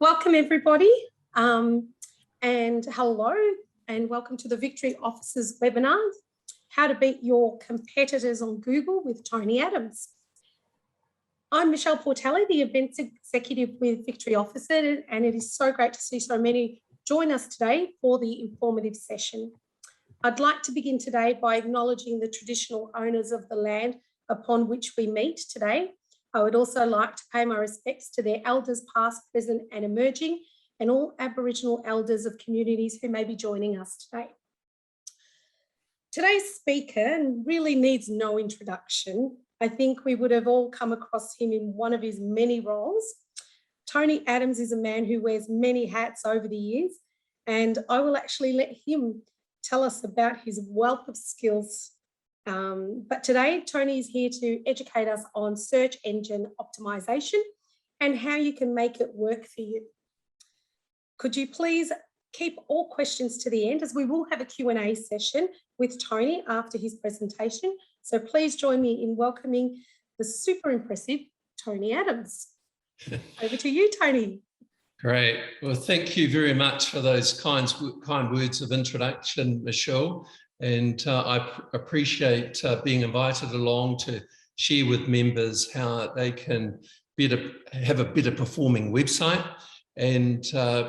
Welcome everybody, and hello, and welcome to the Victory Officers webinar, How to Beat Your Competitors on Google with Tony Adams. I'm Michelle Portelli, the Events Executive with Victory Officer, and it is so great to see so many join us today for the informative session. I'd like to begin today by acknowledging the traditional owners of the land upon which we meet today. I would also like to pay my respects to their elders past, present and emerging, and all Aboriginal elders of communities who may be joining us today. Today's speaker really needs no introduction. I think we would have all come across him in one of his many roles. Tony Adams is a man who wears many hats over the years, and I will actually let him tell us about his wealth of skills. But today, Tony is here to educate us on search engine optimization and how you can make it work for you. Could you please keep all questions to the end, as we will have a Q&A session with Tony after his presentation. So please join me in welcoming the super impressive Tony Adams. Over to you, Tony. Great. Well, thank you very much for those kind words of introduction, Michelle. And I appreciate being invited along to share with members how they can have a better performing website and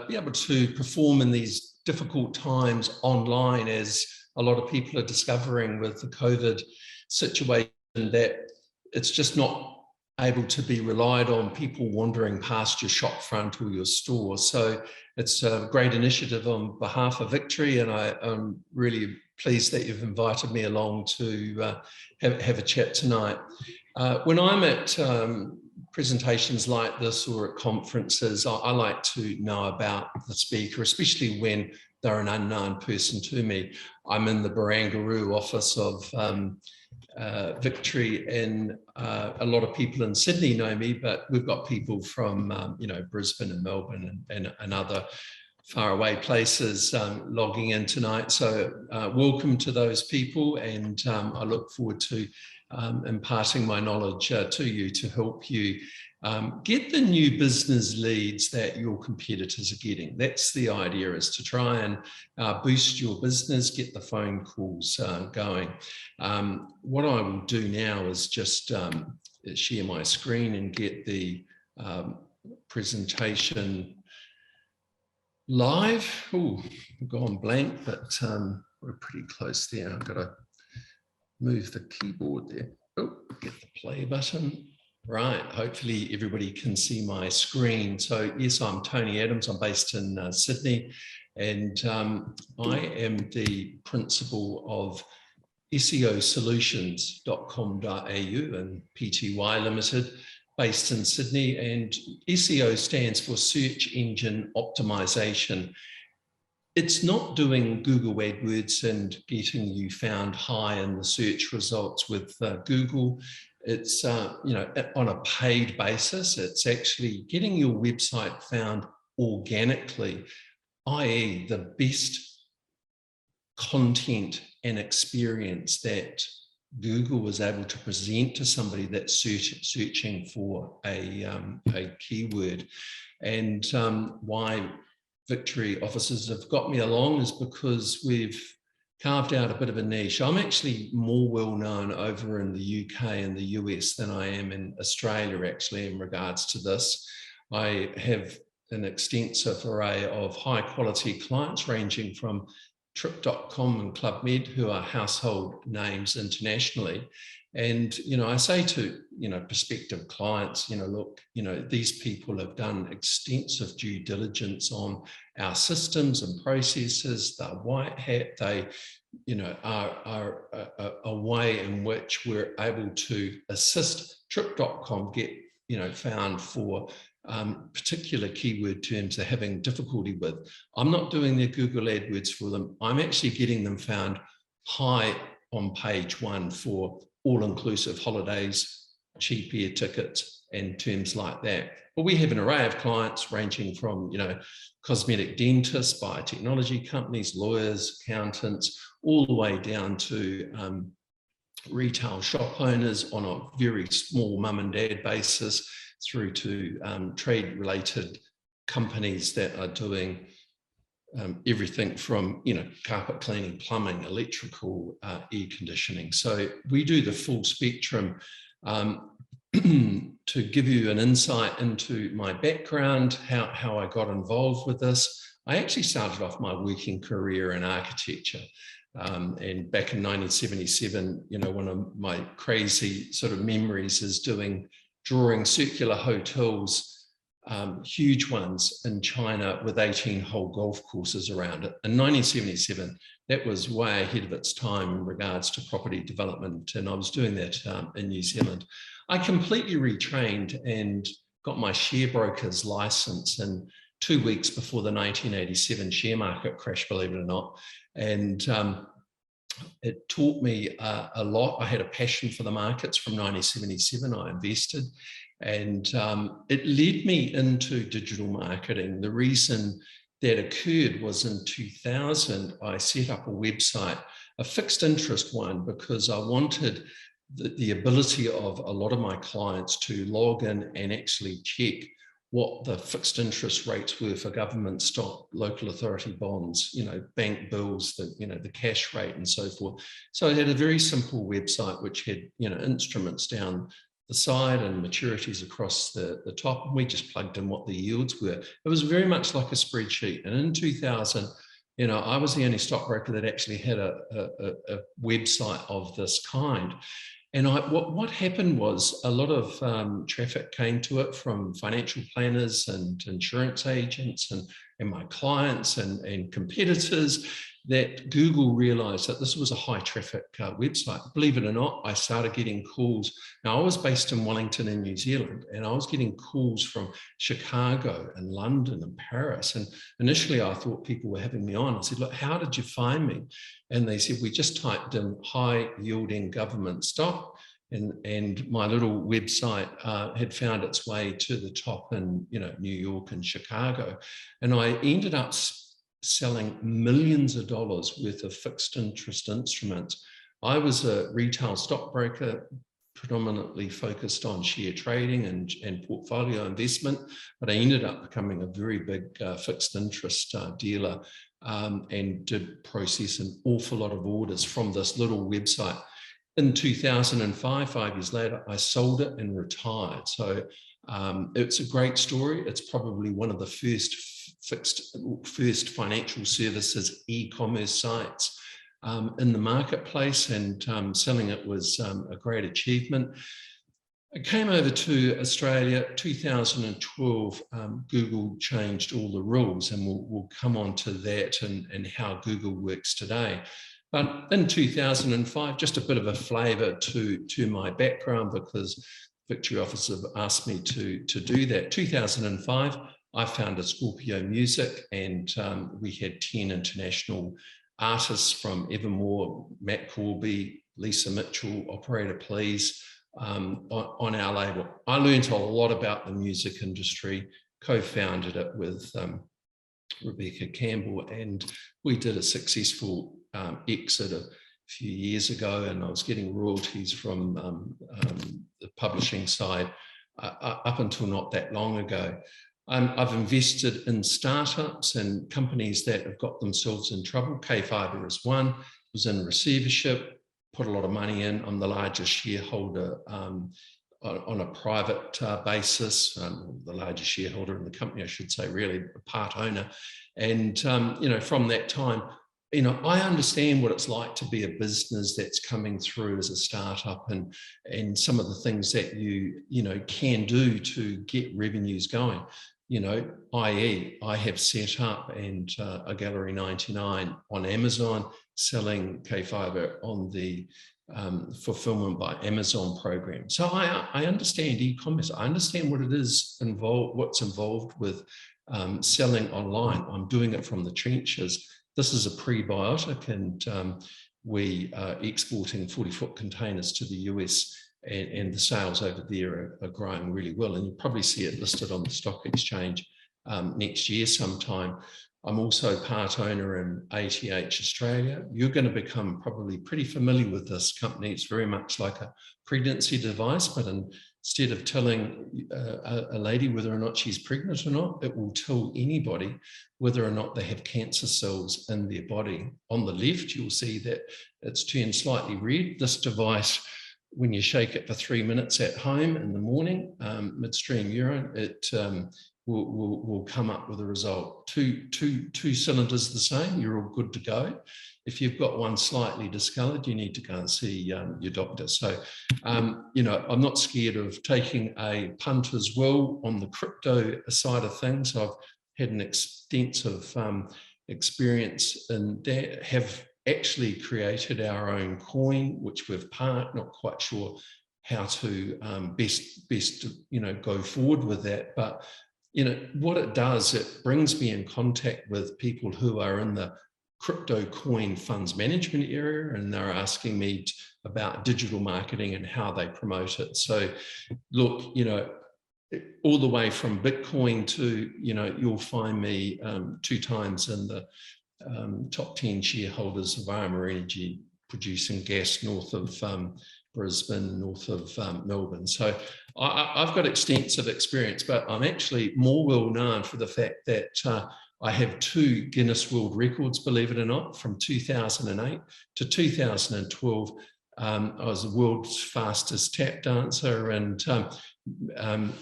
be able to perform in these difficult times online, as a lot of people are discovering with the COVID situation, that it's just not able to be relied on people wandering past your shop front or your store. So it's a great initiative on behalf of Victory, and I'm really pleased that you've invited me along to have a chat tonight. When I'm at presentations like this or at conferences, I like to know about the speaker, especially when they're an unknown person to me. I'm in the Barangaroo office of Victory, and a lot of people in Sydney know me, but we've got people from Brisbane and Melbourne and other faraway places logging in tonight. So welcome to those people, and I look forward to imparting my knowledge to you to help you get the new business leads that your competitors are getting. That's the idea, is to try and boost your business, get the phone calls going. What I will do now is just share my screen and get the presentation live. Oh, I've gone blank, but we're pretty close there. I've got to move the keyboard there. Oh, get the play button. Right, hopefully everybody can see my screen. So yes, I'm Tony Adams. I'm based in Sydney, and I am the principal of SEO Solutions.com.au and Pty Limited, based in Sydney. And SEO stands for Search Engine Optimization. It's not doing Google AdWords and getting you found high in the search results with Google. It's on a paid basis. It's actually getting your website found organically, i.e. the best content and experience that Google was able to present to somebody that's searching for a keyword. And why Victory officers have got me along is because we've carved out a bit of a niche. I'm actually more well known over in the UK and the US than I am in Australia, actually, in regards to this. I have an extensive array of high quality clients, ranging from Trip.com and Club Med, who are household names internationally. And, I say to, prospective clients, look, these people have done extensive due diligence on our systems and processes. They're white hat. They, are a way in which we're able to assist Trip.com get, found for particular keyword terms they're having difficulty with. I'm not doing their Google AdWords for them. I'm actually getting them found high on page one for all-inclusive holidays, cheap air tickets, and terms like that. But we have an array of clients ranging from, cosmetic dentists, biotechnology companies, lawyers, accountants, all the way down to retail shop owners on a very small mum and dad basis, through to trade-related companies that are doing everything from, carpet cleaning, plumbing, electrical, air conditioning. So we do the full spectrum. To give you an insight into my background, how I got involved with this, I actually started off my working career in architecture. And back in 1977, one of my crazy sort of memories is drawing circular hotels, huge ones in China with 18-hole golf courses around it. In 1977, that was way ahead of its time in regards to property development. And I was doing that in New Zealand. I completely retrained and got my share broker's license in 2 weeks before the 1987 share market crash, believe it or not. And it taught me a lot. I had a passion for the markets from 1977. I invested, and it led me into digital marketing. The reason that occurred was in 2000, I set up a website, a fixed interest one, because I wanted the ability of a lot of my clients to log in and actually check what the fixed interest rates were for government stock, local authority bonds, bank bills, the cash rate and so forth. So I had a very simple website which had, instruments down the side and maturities across the top. And we just plugged in what the yields were. It was very much like a spreadsheet. And in 2000, I was the only stockbroker that actually had a website of this kind. And what happened was a lot of traffic came to it from financial planners and insurance agents and my clients and competitors, that Google realized that this was a high traffic website. Believe it or not, I started getting calls. Now, I was based in Wellington in New Zealand, and I was getting calls from Chicago and London and Paris. And initially I thought people were having me on. I said, look, how did you find me? And they said, we just typed in high yielding government stock. And my little website had found its way to the top in New York and Chicago. And I ended up selling millions of dollars worth of fixed interest instruments. I was a retail stockbroker, predominantly focused on share trading and portfolio investment, but I ended up becoming a very big fixed interest dealer and did process an awful lot of orders from this little website. In 2005, 5 years later, I sold it and retired. So it's a great story. It's probably one of the first financial services e-commerce sites in the marketplace, and selling it was a great achievement. I came over to Australia 2012. Google changed all the rules, and we'll come on to that and how Google works today. But in 2005, just a bit of a flavour to my background, because Victory Office have asked me to do that. 2005, I founded Scorpio Music, and we had 10 international artists from Evermore, Matt Corby, Lisa Mitchell, Operator Please, on our label. I learned a lot about the music industry, co-founded it with Rebecca Campbell, and we did a successful exit a few years ago, and I was getting royalties from the publishing side up until not that long ago. I've invested in startups and companies that have got themselves in trouble. K-Fibre is one, was in receivership, put a lot of money in. I'm the largest shareholder on a private basis, the largest shareholder in the company, I should say, really, a part owner. And, from that time, I understand what it's like to be a business that's coming through as a startup, and some of the things that you can do to get revenues going. I.e., I have set up a Gallery 99 on Amazon, selling K-Fibre on the fulfillment by Amazon program. So I understand e-commerce. I understand what it is involved, what's involved with selling online. I'm doing it from the trenches. This is a prebiotic, and we are exporting 40-foot containers to the US, and the sales over there are growing really well. And you'll probably see it listed on the stock exchange next year sometime. I'm also part owner in ATH Australia. You're going to become probably pretty familiar with this company. It's very much like a pregnancy device, but in instead of telling a lady whether or not she's pregnant or not, it will tell anybody whether or not they have cancer cells in their body. On the left, you'll see that it's turned slightly red. This device, when you shake it for 3 minutes at home in the morning, midstream urine, it will come up with a result. Two cylinders the same, you're all good to go. If you've got one slightly discolored, you need to go and see your doctor. So, you know, I'm not scared of taking a punt as well on the crypto side of things. I've had an extensive experience in that, have actually created our own coin, which we've parked, not quite sure how to best you know, go forward with that. But, you know, what it does, it brings me in contact with people who are in the crypto coin funds management area, and they're asking me about digital marketing and how they promote it. So look, you know, all the way from Bitcoin to, you know, you'll find me 2 times in the top 10 shareholders of Armour Energy producing gas north of Brisbane, north of Melbourne. So I've got extensive experience, but I'm actually more well known for the fact that I have 2 Guinness World Records, believe it or not, from 2008 to 2012. I was the world's fastest tap dancer, and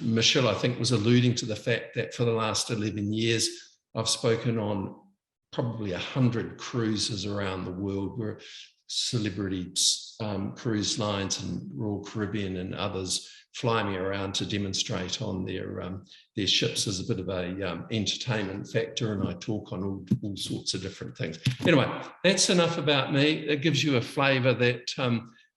Michelle, I think, was alluding to the fact that for the last 11 years, I've spoken on probably 100 cruises around the world, where celebrity cruise lines and Royal Caribbean and others fly me around to demonstrate on their ships as a bit of a entertainment factor, and I talk on all sorts of different things. Anyway, that's enough about me. It gives you a flavour that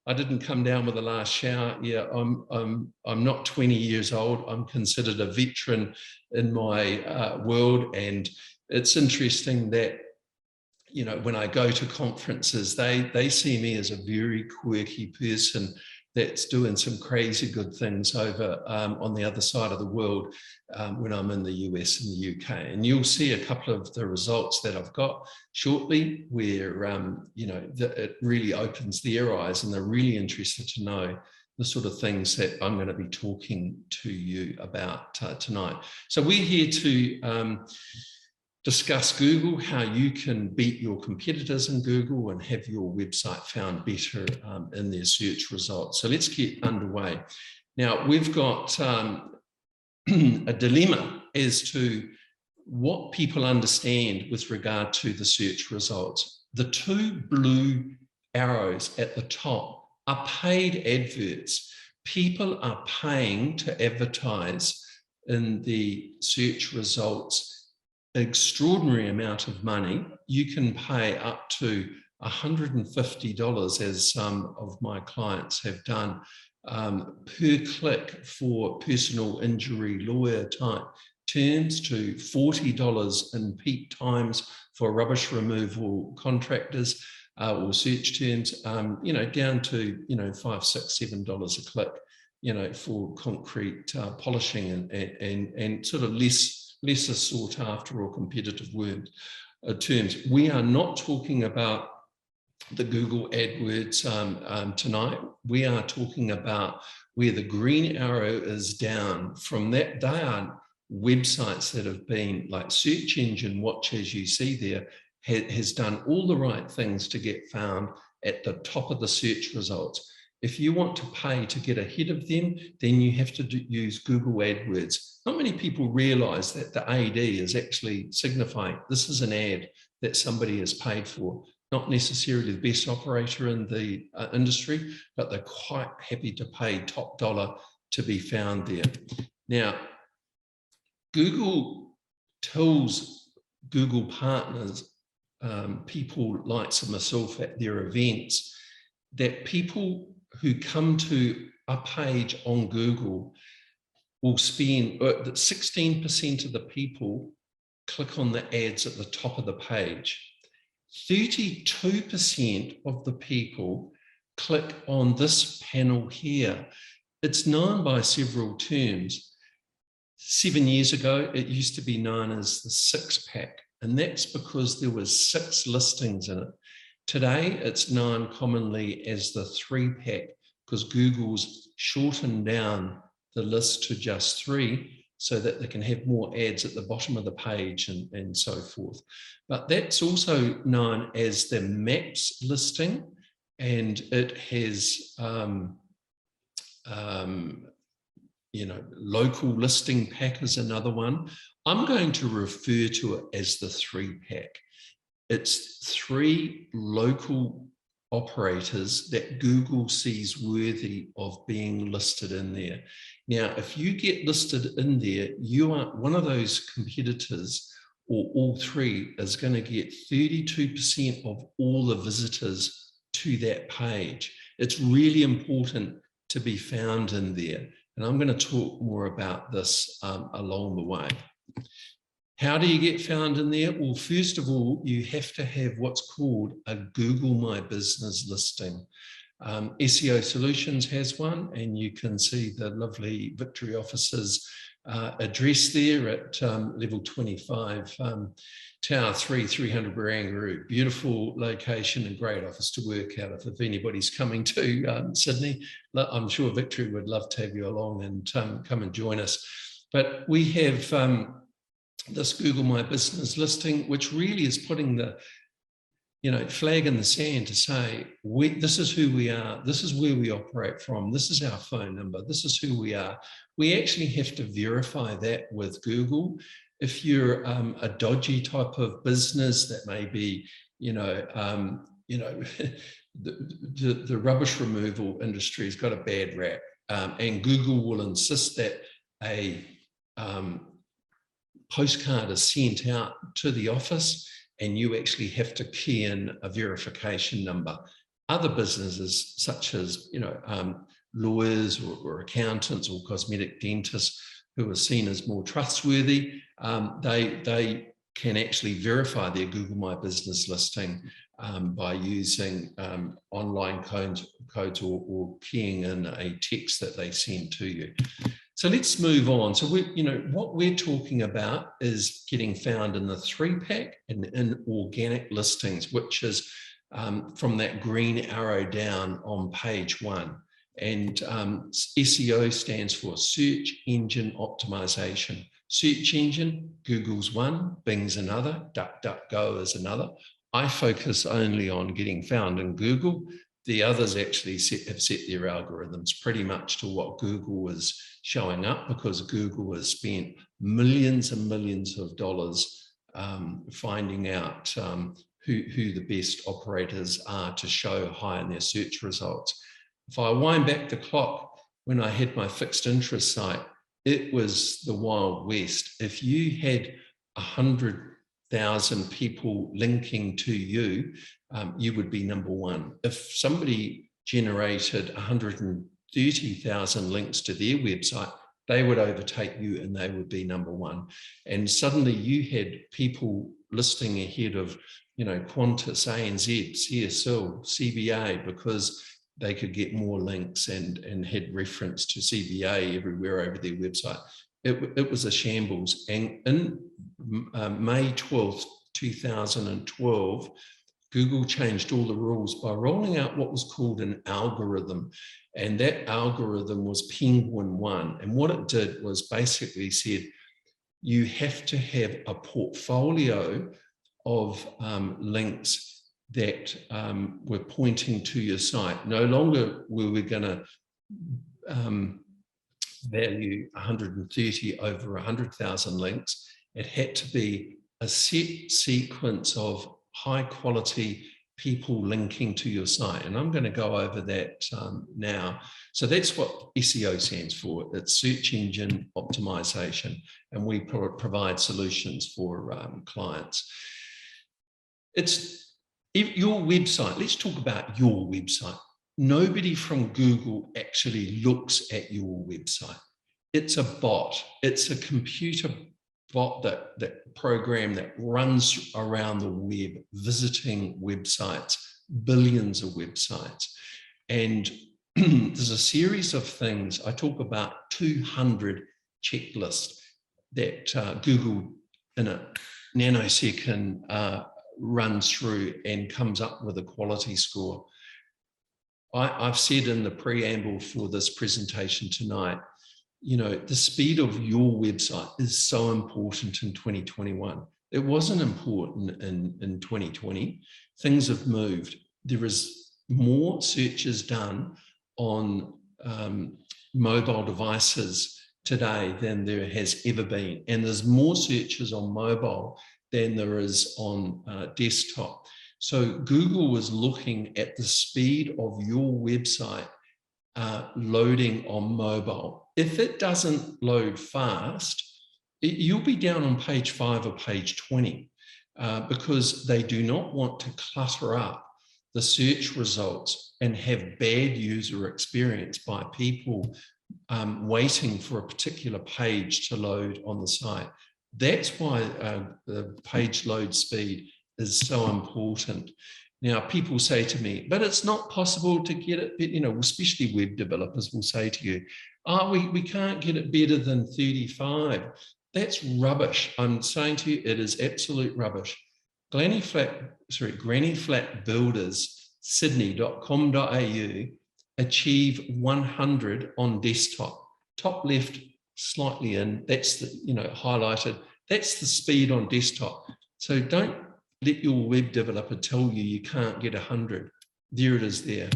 I didn't come down with the last shower. Yeah, I'm not 20 years old. I'm considered a veteran in my world, and it's interesting that, you know, when I go to conferences, they see me as a very quirky person that's doing some crazy good things over on the other side of the world when I'm in the US and the UK. And you'll see a couple of the results that I've got shortly where, you know, it really opens their eyes, and they're really interested to know the sort of things that I'm going to be talking to you about tonight. So we're here to discuss Google, how you can beat your competitors in Google and have your website found better in their search results. So let's get underway. Now, we've got a dilemma as to what people understand with regard to the search results. The 2 blue arrows at the top are paid adverts. People are paying to advertise in the search results extraordinary amount of money. You can pay up to $150, as some of my clients have done, per click for personal injury lawyer type terms, to $40 in peak times for rubbish removal contractors or search terms, you know, down to, you know, $5, $6, $7 a click, you know, for concrete polishing and sort of lesser sought after or competitive terms. We are not talking about the Google AdWords tonight. We are talking about where the green arrow is down. From that, they are websites that have been, like Search Engine Watch, as you see there, has done all the right things to get found at the top of the search results. If you want to pay to get ahead of them, then you have to use Google AdWords. Not many people realize that the AD is actually signifying this is an ad that somebody has paid for, not necessarily the best operator in the industry, but they're quite happy to pay top dollar to be found there. Now, Google tells Google partners, people like myself at their events, that people who come to a page on Google will spend, 16% of the people click on the ads at the top of the page. 32% of the people click on this panel here. It's known by several terms. 7 years ago, it used to be known as the 6-pack, and that's because there was 6 listings in it. Today, it's known commonly as the 3-pack because Google's shortened down the list to just 3 so that they can have more ads at the bottom of the page and so forth. But that's also known as the maps listing, and it has local listing pack is another one. I'm going to refer to it as the 3-pack. It's 3 local operators that Google sees worthy of being listed in there. Now, if you get listed in there, you are one of those competitors, or all 3, is going to get 32% of all the visitors to that page. It's really important to be found in there. And I'm going to talk more about this along the way. How do you get found in there? Well, first of all, you have to have what's called a Google My Business listing. SEO Solutions has one, and you can see the lovely Victory officer's address there at level 25, Tower 3, 300 Barangaroo. Beautiful location and great office to work out of. If anybody's coming to Sydney, I'm sure Victory would love to have you along and come and join us. But we have this Google My Business listing, which really is putting the flag in the sand to say, this is who we are, this is where we operate from, this is our phone number, this is who we are. We actually have to verify that with Google. If you're a dodgy type of business that may be, the rubbish removal industry has got a bad rap, and Google will insist that a postcard is sent out to the office, and you actually have to key in a verification number. Other businesses, such as lawyers or accountants or cosmetic dentists, who are seen as more trustworthy, they can actually verify their Google My Business listing by using online codes or keying in a text that they send to you. So let's move on. So what we're talking about is getting found in the 3-pack and in organic listings, which is from that green arrow down on page 1. And SEO stands for Search Engine Optimization. Search engine, Google's one, Bing's another, DuckDuckGo is another. I focus only on getting found in Google. The others actually have set their algorithms pretty much to what Google is showing up, because Google has spent millions and millions of dollars finding out who the best operators are to show high in their search results. If I wind back the clock, when I had my fixed interest site, it was the Wild West. If you had 100,000 people linking to you, you would be number 1. If somebody generated 130,000 links to their website, they would overtake you and they would be number 1. And suddenly you had people listing ahead of, Qantas, ANZ, CSL, CBA, because they could get more links and had reference to CBA everywhere over their website. It was a shambles. And in May 12th, 2012, Google changed all the rules by rolling out what was called an algorithm. And that algorithm was Penguin 1. And what it did was basically said, you have to have a portfolio of links that were pointing to your site. No longer were we going to value 130 over 100,000 links. It had to be a set sequence of high quality people linking to your site. And I'm going to go over that now. So that's what SEO stands for. It's Search Engine Optimization. And we provide solutions for clients. It's your website. Let's talk about your website. Nobody from Google actually looks at your website. It's a bot. It's a computer bot, that program that runs around the web, visiting websites, billions of websites. And there's a series of things. I talk about 200 checklists that Google in a nanosecond runs through and comes up with a quality score. I've said in the preamble for this presentation tonight the speed of your website is so important in 2021. It wasn't important in 2020. Things have moved. There is more searches done on mobile devices today than there has ever been. And there's more searches on mobile than there is on desktop. So Google was looking at the speed of your website loading on mobile. If it doesn't load fast, you'll be down on page 5 or page 20 because they do not want to clutter up the search results and have bad user experience by people waiting for a particular page to load on the site. That's why the page load speed is so important. Now, people say to me, but it's not possible to get it, especially web developers will say to you, we can't get it better than 35. That's rubbish. I'm saying to you, it is absolute rubbish. Granny Flat Builders, Sydney.com.au achieve 100 on desktop. Top left, slightly in, that's the, highlighted. That's the speed on desktop. So don't let your web developer tell you can't get 100. There it is there.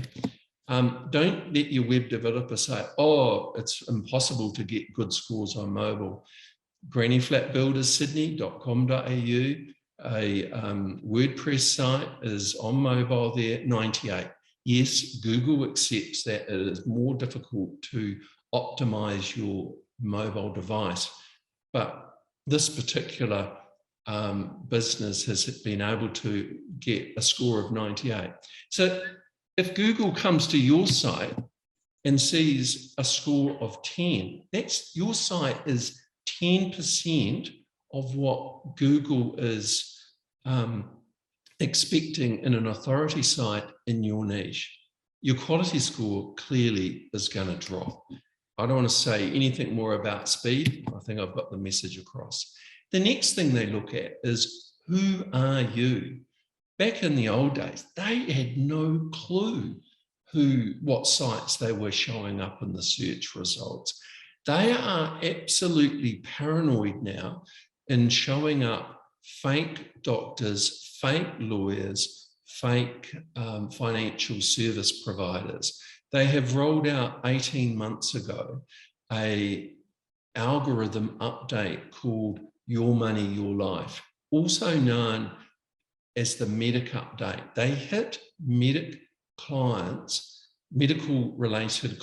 Don't let your web developer say, it's impossible to get good scores on mobile. Granny Flat Builders Sydney.com.au, a WordPress site is on mobile there, 98. Yes, Google accepts that it is more difficult to optimize your mobile device, but this particular business has been able to get a score of 98. So if Google comes to your site and sees a score of 10, that's your site is 10% of what Google is expecting in an authority site in your niche. Your quality score clearly is going to drop. I don't want to say anything more about speed. I think I've got the message across. The next thing they look at is, who are you? Back in the old days, they had no clue what sites they were showing up in the search results. They are absolutely paranoid now in showing up fake doctors, fake lawyers, fake financial service providers. They have rolled out 18 months ago an algorithm update called Your Money, Your Life, also known as the Medic update. They hit medic clients, medical related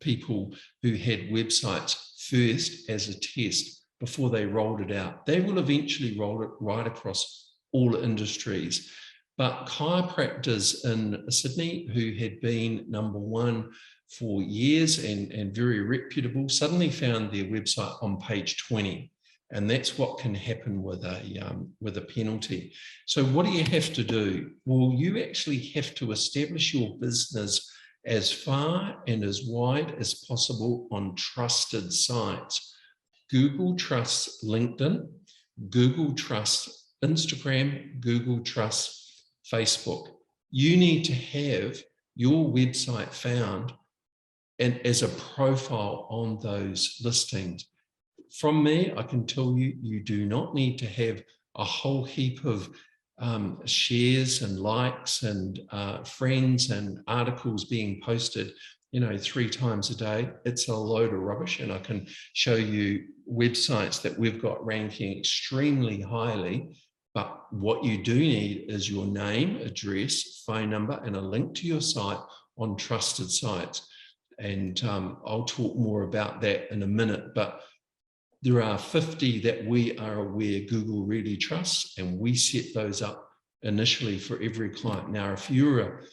people who had websites first as a test before they rolled it out. They will eventually roll it right across all industries. But chiropractors in Sydney who had been #1 for years and very reputable suddenly found their website on page 20. And that's what can happen with a penalty. So what do you have to do? Well, you actually have to establish your business as far and as wide as possible on trusted sites. Google trusts LinkedIn, Google trusts Instagram, Google trusts Facebook. You need to have your website found and as a profile on those listings. From me, I can tell you, you do not need to have a whole heap of shares and likes and friends and articles being posted, 3 times a day. It's a load of rubbish. And I can show you websites that we've got ranking extremely highly. But what you do need is your name, address, phone number, and a link to your site on trusted sites. And I'll talk more about that in a minute. But there are 50 that we are aware Google really trusts, and we set those up initially for every client. Now, if you're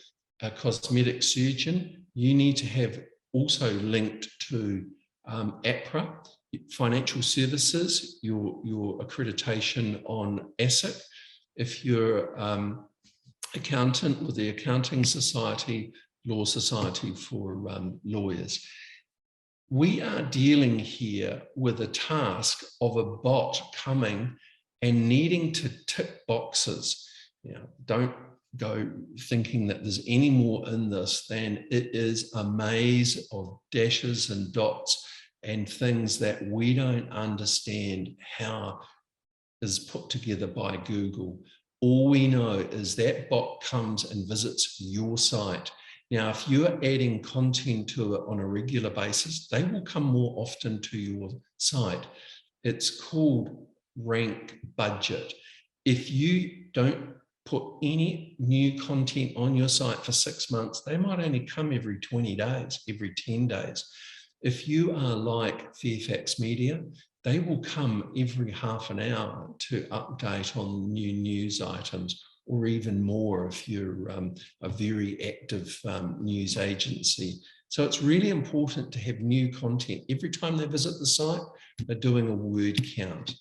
a cosmetic surgeon, you need to have also linked to APRA, financial services, your accreditation on ASIC. If you're accountant with the Accounting Society, Law Society for lawyers. We are dealing here with a task of a bot coming and needing to tick boxes. Don't go thinking that there's any more in this than it is a maze of dashes and dots and things that we don't understand how is put together by Google. All we know is that bot comes and visits your site. Now, if you're adding content to it on a regular basis, they will come more often to your site. It's called rank budget. If you don't put any new content on your site for 6 months, they might only come every 20 days, every 10 days. If you are like Fairfax Media, they will come every half an hour to update on new news items, or even more if you're a very active news agency. So it's really important to have new content. Every time they visit the site, they're doing a word count.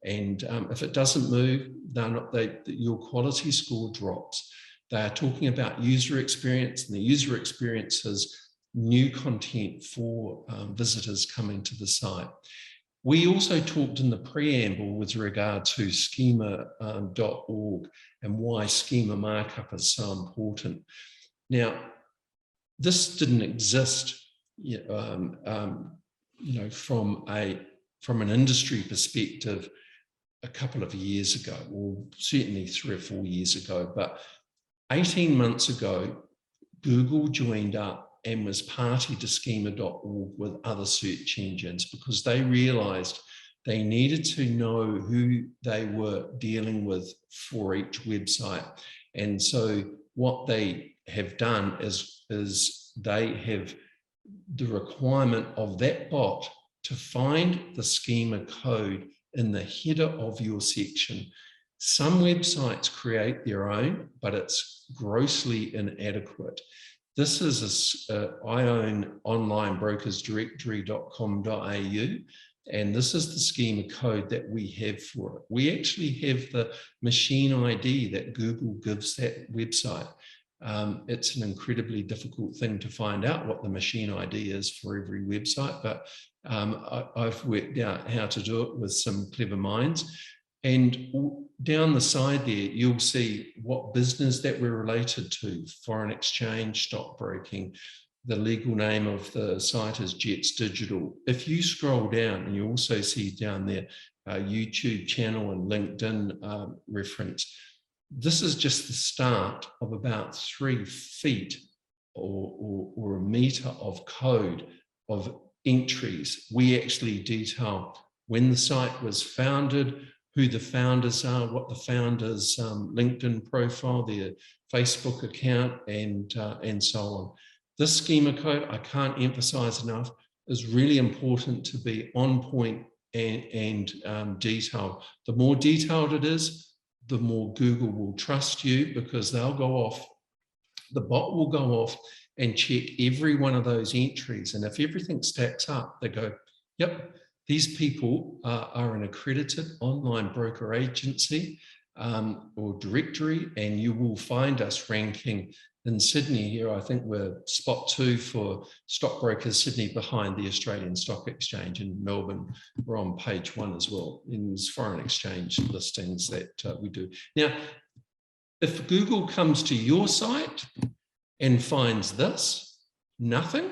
And if it doesn't move, your quality score drops. They are talking about user experience, and the user experience is new content for visitors coming to the site. We also talked in the preamble with regard to Schema.org and why Schema markup is so important. Now, this didn't exist, from an industry perspective a couple of years ago, or certainly 3 or 4 years ago. But 18 months ago, Google joined up and was party to Schema.org with other search engines, because they realized they needed to know who they were dealing with for each website. And so what they have done is they have the requirement of that bot to find the schema code in the header of your section. Some websites create their own, but it's grossly inadequate. This is I own onlinebrokersdirectory.com.au, and this is the schema code that we have for it. We actually have the machine ID that Google gives that website. It's an incredibly difficult thing to find out what the machine ID is for every website, but I've worked out how to do it with some clever minds. And down the side there, you'll see what business that we're related to: foreign exchange, stockbroking. The legal name of the site is Jets Digital. If you scroll down, and you also see down there YouTube channel and LinkedIn reference, this is just the start of about 3 feet or a meter of code of entries. We actually detail when the site was founded, who the founders are, what the founders' LinkedIn profile, their Facebook account, and so on. This schema code, I can't emphasize enough, is really important to be on point and detailed. The more detailed it is, the more Google will trust you, because they'll go off, the bot will go off and check every one of those entries. And if everything stacks up, they go, yep, these people are an accredited online broker agency or directory, and you will find us ranking in Sydney here. I think we're spot 2 for Stockbrokers Sydney, behind the Australian Stock Exchange. In Melbourne, we're on page 1 as well. In these foreign exchange listings that we do. Now, if Google comes to your site and finds this, nothing,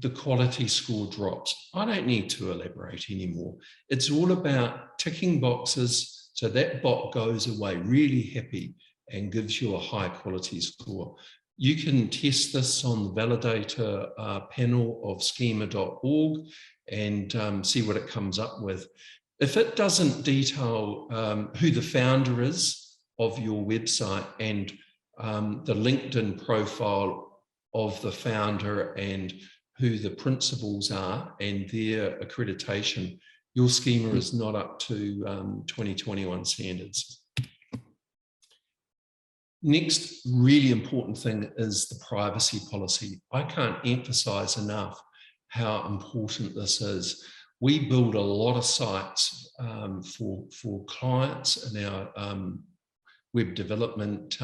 the quality score drops. I don't need to elaborate anymore. It's all about ticking boxes so that bot goes away really happy and gives you a high quality score. You can test this on the validator panel of schema.org and see what it comes up with. If it doesn't detail who the founder is of your website and the LinkedIn profile of the founder and who the principals are and their accreditation, your schema is not up to 2021 standards. Next really important thing is the privacy policy. I can't emphasize enough how important this is. We build a lot of sites for clients in our web development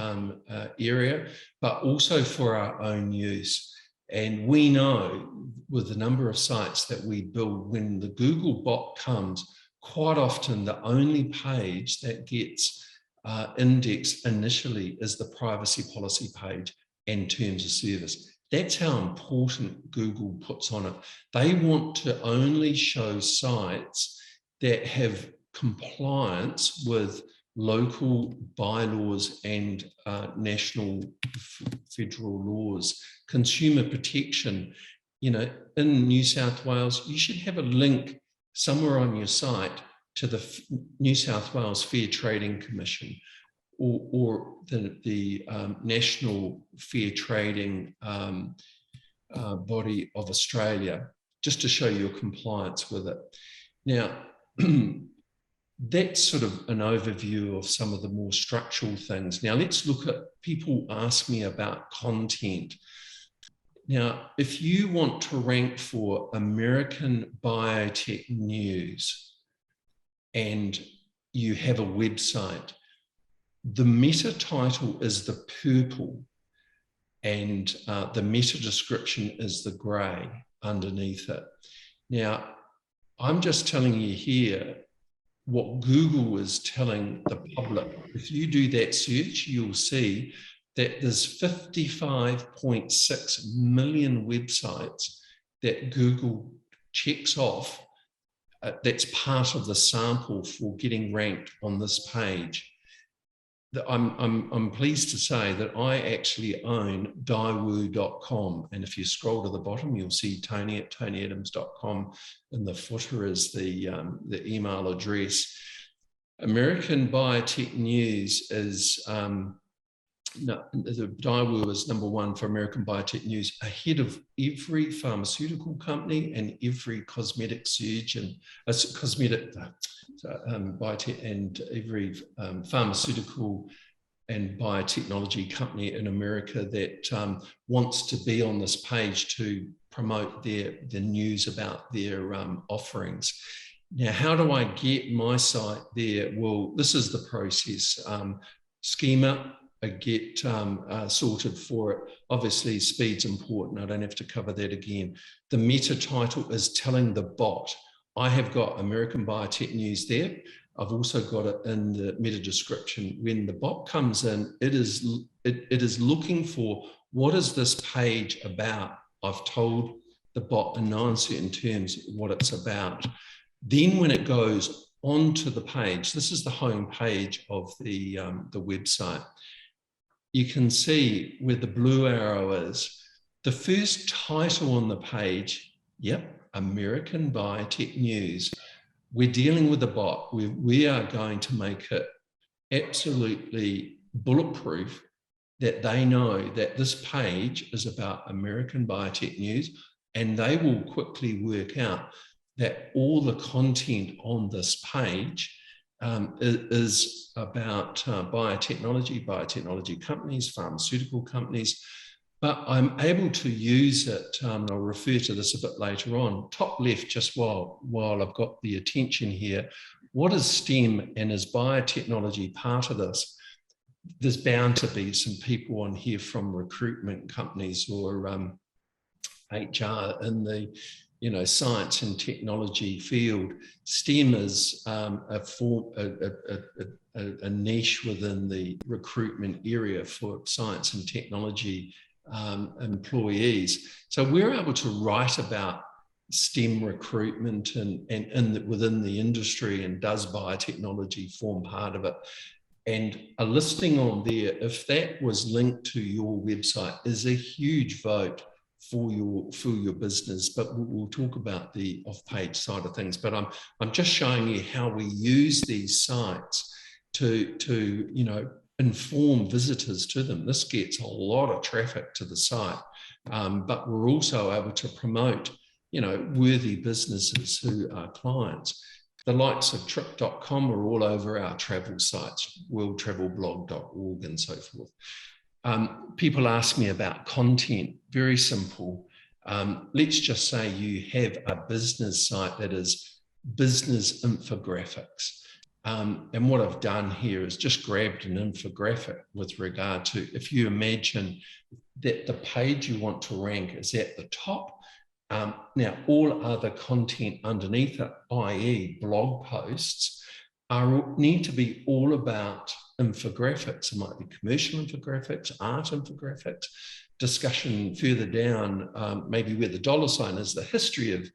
area, but also for our own use. And we know with the number of sites that we build, when the Google bot comes, quite often the only page that gets index initially is the privacy policy page and terms of service. That's how important Google puts on it. They want to only show sites that have compliance with local bylaws and national federal laws. Consumer protection, in New South Wales, you should have a link somewhere on your site to the New South Wales Fair Trading Commission or the National Fair Trading body of Australia, just to show your compliance with it. Now, that's sort of an overview of some of the more structural things. Now, let's look at, people ask me about content. Now, if you want to rank for American biotech news and you have a website, the meta title is the purple and the meta description is the grey underneath it. Now, I'm just telling you here what Google is telling the public. If you do that search, you'll see that there's 55.6 million websites that Google checks off. That's part of the sample for getting ranked on this page. I'm pleased to say that I actually own Daewoo.com, and if you scroll to the bottom, you'll see Tony at tonyadams.com, and the footer is the email address. American Biotech News is the Daewoo is number 1 for American biotech news, ahead of every pharmaceutical company and every cosmetic surgeon, biotech, and every pharmaceutical and biotechnology company in America that wants to be on this page to promote the news about their offerings. Now, how do I get my site there? Well, this is the process. Schema, I get sorted for it. Obviously, speed's important. I don't have to cover that again. The meta title is telling the bot. I have got American Biotech News there. I've also got it in the meta description. When the bot comes in, it is looking for, what is this page about? I've told the bot in no uncertain terms what it's about. Then when it goes onto the page, this is the home page of the website. You can see where the blue arrow is. The first title on the page, yep, American Biotech News. We're dealing with a bot. We are going to make it absolutely bulletproof that they know that this page is about American Biotech News, and they will quickly work out that all the content on this page is about biotechnology companies, pharmaceutical companies, but I'm able to use it, and I'll refer to this a bit later on. Top left, just while I've got the attention here, what is STEM, and is biotechnology part of this? There's bound to be some people on here from recruitment companies or HR in the science and technology field. STEM is a niche within the recruitment area for science and technology employees. So we're able to write about STEM recruitment and within the industry, and does biotechnology form part of it? And a listing on there, if that was linked to your website, is a huge vote for your business. But we'll talk about the off-page side of things. But I'm just showing you how we use these sites to inform visitors to them. This gets a lot of traffic to the site, but we're also able to promote worthy businesses who are clients. The likes of trip.com are all over our travel sites, worldtravelblog.org and so forth. People ask me about content. Very simple. Let's just say you have a business site that is business infographics. And what I've done here is just grabbed an infographic with regard to, if you imagine that the page you want to rank is at the top. Now, all other content underneath it, i.e. blog posts, need to be all about infographics. It might be commercial infographics, art infographics, discussion further down, maybe where the dollar sign is, the history of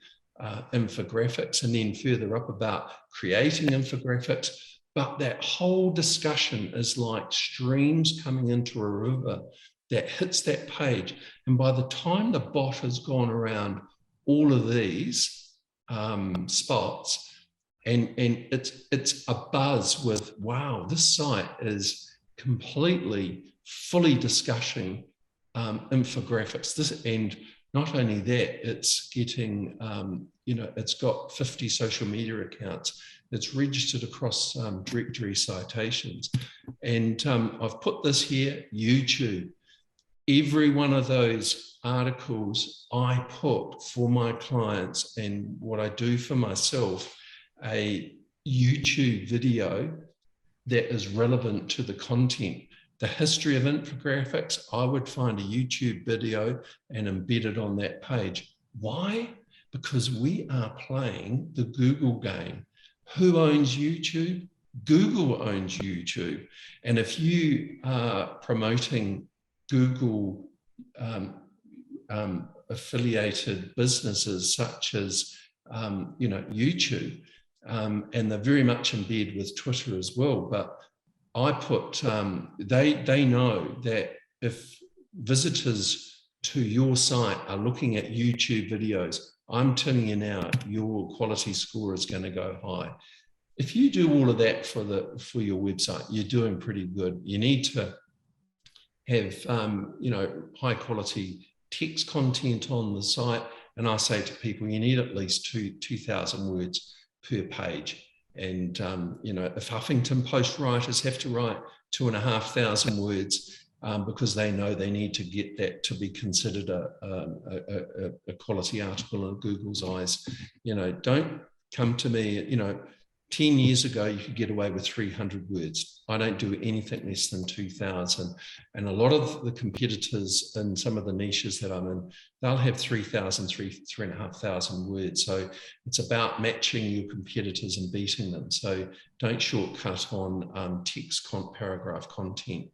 infographics, and then further up about creating infographics. But that whole discussion is like streams coming into a river that hits that page. And by the time the bot has gone around all of these spots, and it's a buzz with, wow, this site is completely, fully discussing infographics. And not only that, it's getting, it's got 50 social media accounts. It's registered across directory citations. And I've put this here, YouTube. Every one of those articles I put for my clients, and what I do for myself, a YouTube video that is relevant to the content. The history of infographics, I would find a YouTube video and embed it on that page. Why? Because we are playing the Google game. Who owns YouTube? Google owns YouTube. And if you are promoting Google affiliated businesses such as YouTube, and they're very much in bed with Twitter as well. But I put, they know that if visitors to your site are looking at YouTube videos, I'm telling you now, your quality score is going to go high. If you do all of that for your website, you're doing pretty good. You need to have high quality text content on the site. And I say to people, you need at least 2,000 words per page. And, if Huffington Post writers have to write 2,500 words because they know they need to get that to be considered a quality article in Google's eyes, don't come to me, 10 years ago, you could get away with 300 words. I don't do anything less than 2,000. And a lot of the competitors in some of the niches that I'm in, they'll have 3,000, 3,500 words. So it's about matching your competitors and beating them. So don't shortcut on text paragraph content.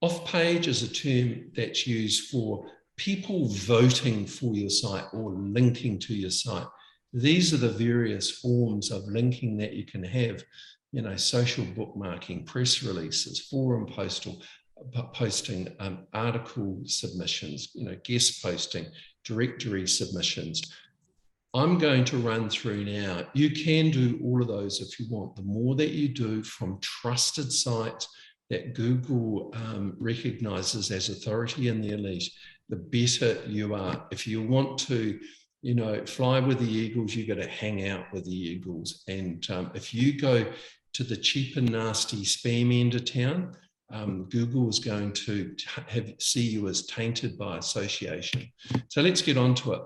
Off-page is a term that's used for people voting for your site or linking to your site. These are the various forms of linking that you can have, social bookmarking, press releases, forum posting, article submissions, guest posting, directory submissions. I'm going to run through now. You can do all of those if you want. The more that you do from trusted sites that Google recognizes as authority in the elite, the better you are. If you want to fly with the eagles, you've got to hang out with the eagles. And if you go to the cheap and nasty spam end of town, Google is going to see you as tainted by association. So let's get on to it.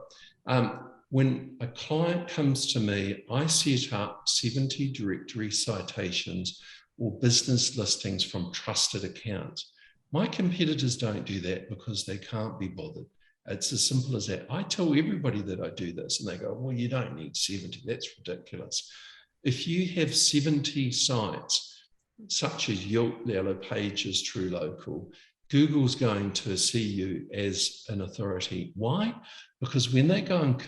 When a client comes to me, I set up 70 directory citations or business listings from trusted accounts. My competitors don't do that because they can't be bothered. It's as simple as that. I tell everybody that I do this and they go, well, you don't need 70. That's ridiculous. If you have 70 sites, such as Yellow Pages, True Local, Google's going to see you as an authority. Why? Because when they go and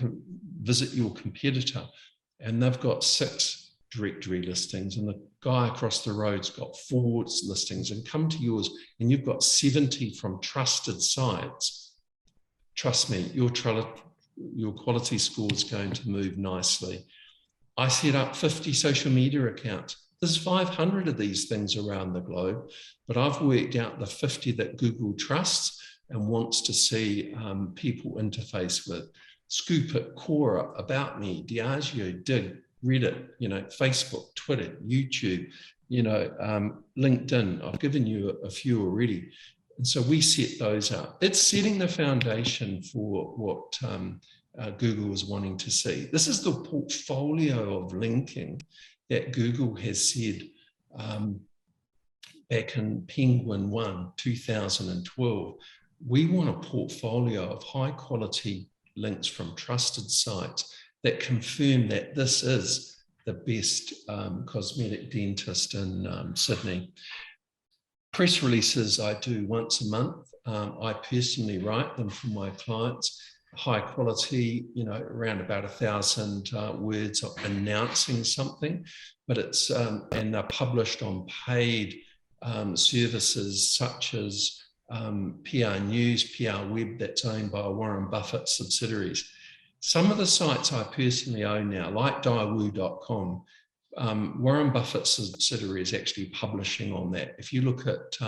visit your competitor and they've got 6 directory listings and the guy across the road's got 4 listings and come to yours and you've got 70 from trusted sites, trust me, your quality score is going to move nicely. I set up 50 social media accounts. There's 500 of these things around the globe, but I've worked out the 50 that Google trusts and wants to see people interface with. Scoop It, Quora, About Me, Diageo, Dig, Reddit, Facebook, Twitter, YouTube, LinkedIn. I've given you a few already. And so we set those up. It's setting the foundation for what Google is wanting to see. This is the portfolio of linking that Google has said back in Penguin 1, 2012. We want a portfolio of high quality links from trusted sites that confirm that this is the best cosmetic dentist in Sydney. Press releases I do once a month. I personally write them for my clients. High quality, around about 1,000 words announcing something, but it's and they're published on paid services such as PR News, PR Web, that's owned by Warren Buffett subsidiaries. Some of the sites I personally own now, like Daewoo.com, Warren Buffett's subsidiary is actually publishing on that. If you look at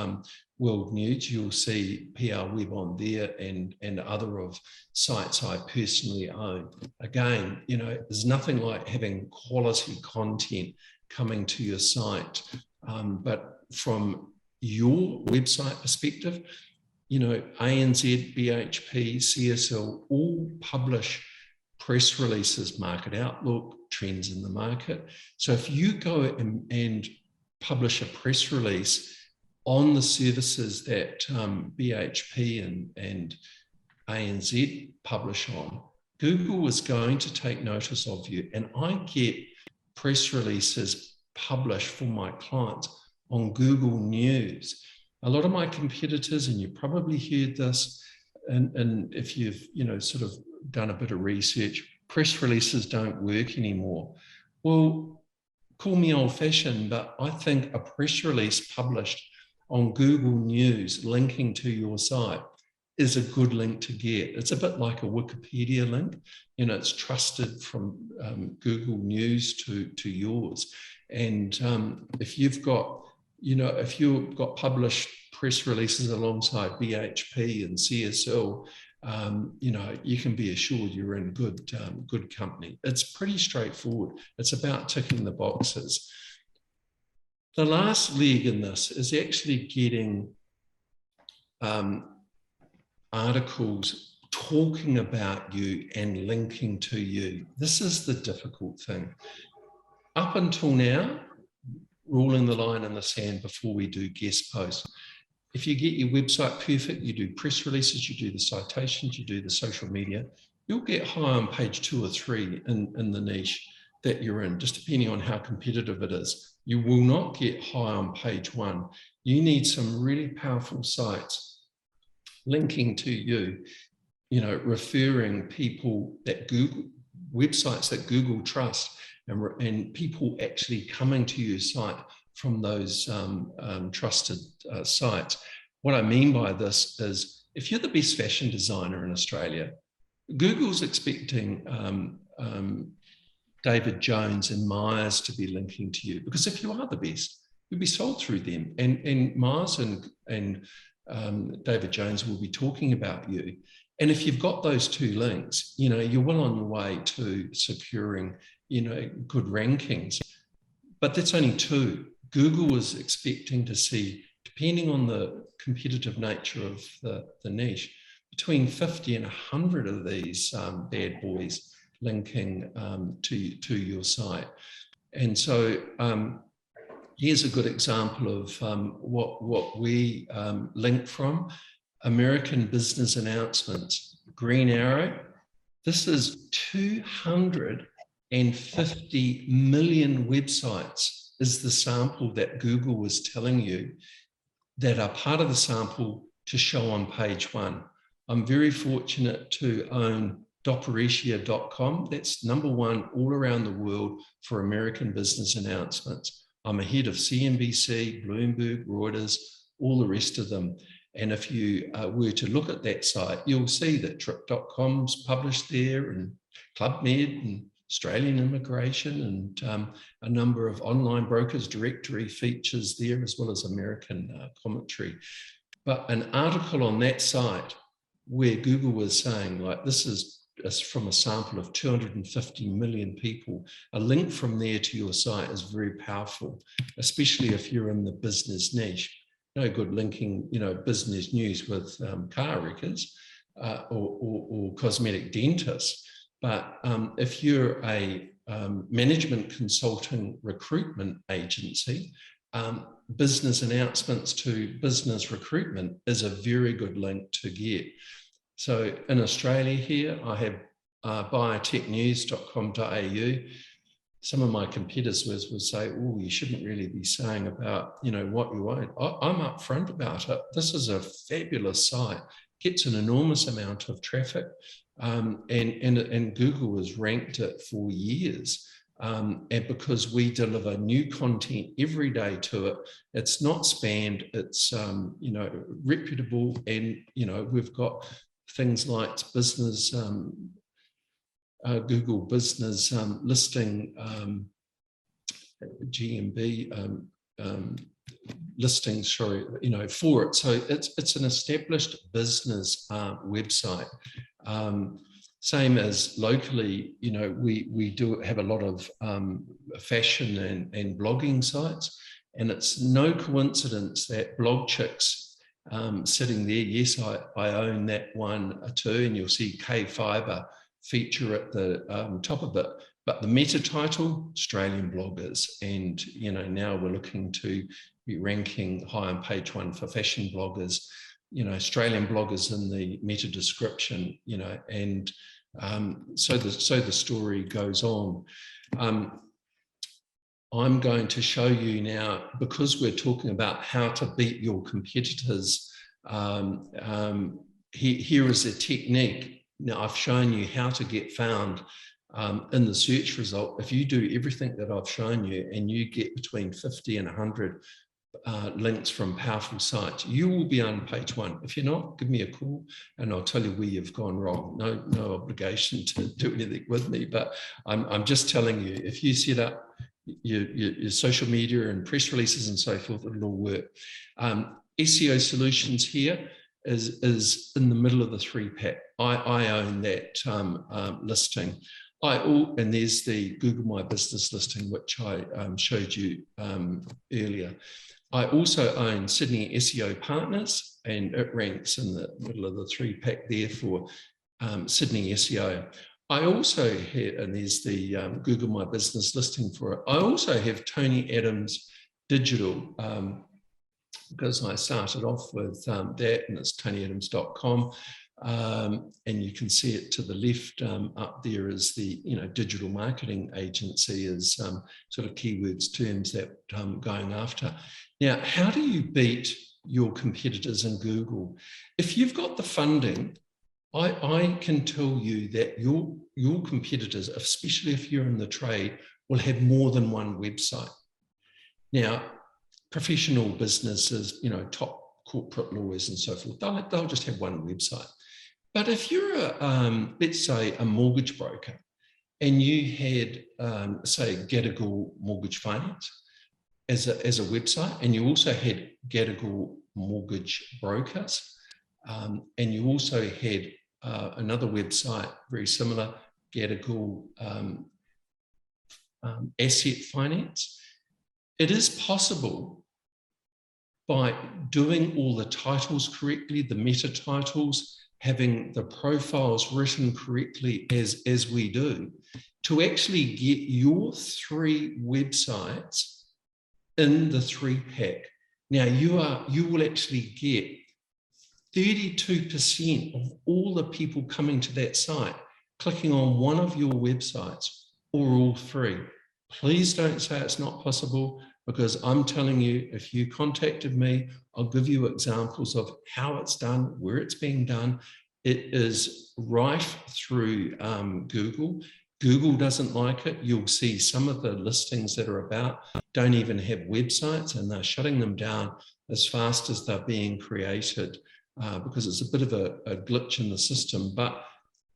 World News, you'll see PR Web on there and other of sites I personally own. Again, there's nothing like having quality content coming to your site. But from your website perspective, ANZ, BHP, CSL all publish press releases, Market Outlook, trends in the market. So if you go and publish a press release on the services that BHP and ANZ publish on, Google is going to take notice of you. And I get press releases published for my clients on Google News. A lot of my competitors, and you probably heard this, and if you've sort of done a bit of research, press releases don't work anymore. Well, call me old-fashioned, but I think a press release published on Google News linking to your site is a good link to get. It's a bit like a Wikipedia link. It's trusted from Google News to yours. And if you've got published press releases alongside BHP and CSL, you can be assured you're in good company. It's pretty straightforward. It's about ticking the boxes. The last leg in this is actually getting articles talking about you and linking to you. This is the difficult thing. Up until now, ruling the line in the sand before we do guest posts. If you get your website perfect, you do press releases, you do the citations, you do the social media, you'll get high on page 2 or 3 in the niche that you're in, just depending on how competitive it is. You will not get high on page 1. You need some really powerful sites linking to you, referring people that websites that Google trusts, and people actually coming to your site from those trusted sites. What I mean by this is, if you're the best fashion designer in Australia, Google's expecting David Jones and Myers to be linking to you, because if you are the best, you'll be sold through them. And Myers and David Jones will be talking about you. And if you've got those 2 links, you're well on your way to securing, good rankings. But that's only 2. Google is expecting to see, depending on the competitive nature of the niche, between 50 and 100 of these bad boys linking to your site. And so here's a good example of what we link from. American Business Announcements, green arrow. This is 250 million websites is the sample that Google was telling you that are part of the sample to show on page 1. I'm very fortunate to own Dopperitia.com. That's #1 all around the world for American business announcements. I'm ahead of CNBC, Bloomberg, Reuters, all the rest of them. And if you were to look at that site, you'll see that Trip.com's published there, and Club Med, and Australian Immigration, and a number of online brokers directory features there, as well as American commentary. But an article on that site where Google was saying, like, this is from a sample of 250 million people, a link from there to your site is very powerful, especially if you're in the business niche. No good linking, business news with car wreckers or cosmetic dentists. But if you're a management consulting recruitment agency, business announcements to business recruitment is a very good link to get. So in Australia here, I have biotechnews.com.au. some of my competitors would say, oh, you shouldn't really be saying about, what you own. I'm upfront about it. This is a fabulous site, gets an enormous amount of traffic, and Google has ranked it for years. And because we deliver new content every day to it, it's not spammed, it's reputable, and we've got things like business, Google business listing, GMB listings, sorry, for it. So it's an established business website. Same as locally, we do have a lot of fashion and blogging sites, and it's no coincidence that Blog Chicks sitting there, yes, I own that one too, and you'll see K-Fiber feature at the top of it. But the meta title, Australian bloggers, and now we're looking to be ranking high on page 1 for fashion bloggers, Australian bloggers in the meta description, and so the story goes on. I'm going to show you now, because we're talking about how to beat your competitors. Here is a technique. Now, I've shown you how to get found in the search result. If you do everything that I've shown you and you get between 50 and 100 links from powerful sites, you will be on page 1. If you're not, give me a call and I'll tell you where you've gone wrong. No obligation to do anything with me, but I'm just telling you, if you set up your social media and press releases and so forth, it'll all work. SEO Solutions here is in the middle of the 3-pack. I own that listing. And there's the Google My Business listing, which I showed you earlier. I also own Sydney SEO Partners, and it ranks in the middle of the 3-pack there for Sydney SEO. I also have, and there's the Google My Business listing for it. I also have Tony Adams Digital, because I started off with that, and it's tonyadams.com. And you can see it to the left up there is the digital marketing agency, is sort of keywords terms that I'm going after. Now, how do you beat your competitors in Google? If you've got the funding, I can tell you that your competitors, especially if you're in the trade, will have more than one website. Now, professional businesses, top corporate lawyers and so forth, they'll just have one website. But if you're let's say a mortgage broker, and you had say Gadigal Mortgage Finance as a website, and you also had Gadigal Mortgage Brokers, and you also had another website very similar, Gadigal Asset Finance, it is possible, by doing all the titles correctly, the meta titles, having the profiles written correctly as we do, to actually get your 3 websites in the 3-pack. Now, you will actually get 32% of all the people coming to that site clicking on one of your websites or all 3. Please don't say it's not possible, because I'm telling you, if you contacted me, I'll give you examples of how it's done, where it's being done. It is rife through Google. Google doesn't like it. You'll see some of the listings that are about don't even have websites, and they're shutting them down as fast as they're being created, because it's a bit of a glitch in the system. But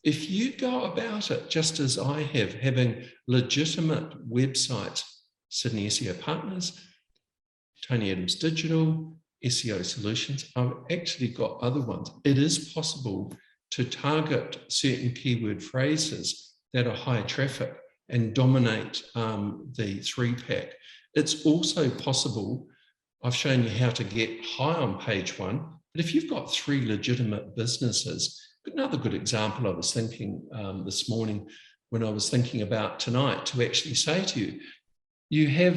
if you go about it just as I have, having legitimate websites, Sydney SEO Partners, Tony Adams Digital, SEO Solutions, I've actually got other ones. It is possible to target certain keyword phrases that are high traffic and dominate the 3-pack. It's also possible, I've shown you how to get high on page 1, but if you've got 3 legitimate businesses, another good example I was thinking this morning when I was thinking about tonight, to actually say to you, you have,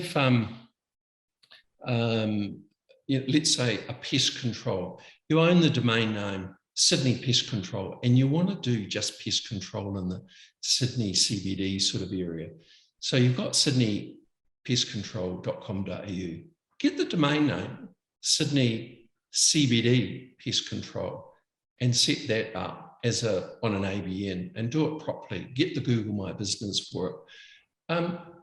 let's say, a pest control. You own the domain name Sydney Pest Control, and you want to do just pest control in the Sydney CBD sort of area. So you've got sydneypestcontrol.com.au. Get the domain name, Sydney CBD Pest Control, and set that up as on an ABN and do it properly. Get the Google My Business for it.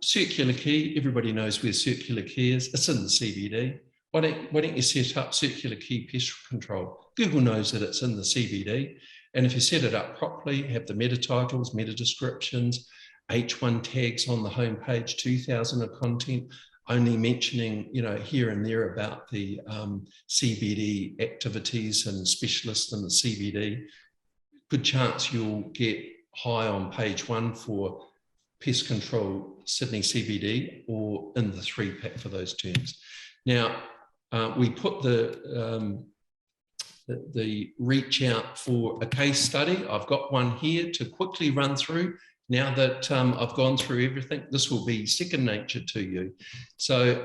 Circular key, everybody knows where circular key is. It's in the CBD. Why don't you set up circular key pest control? Google knows that it's in the CBD. And if you set it up properly, have the meta titles, meta descriptions, H1 tags on the homepage, 2,000 of content, only mentioning, here and there about the CBD activities and specialists in the CBD, good chance you'll get high on page 1 for pest control Sydney CBD or in the 3-pack for those terms. Now, we put the reach out for a case study. I've got one here to quickly run through. Now that I've gone through everything, this will be second nature to you. So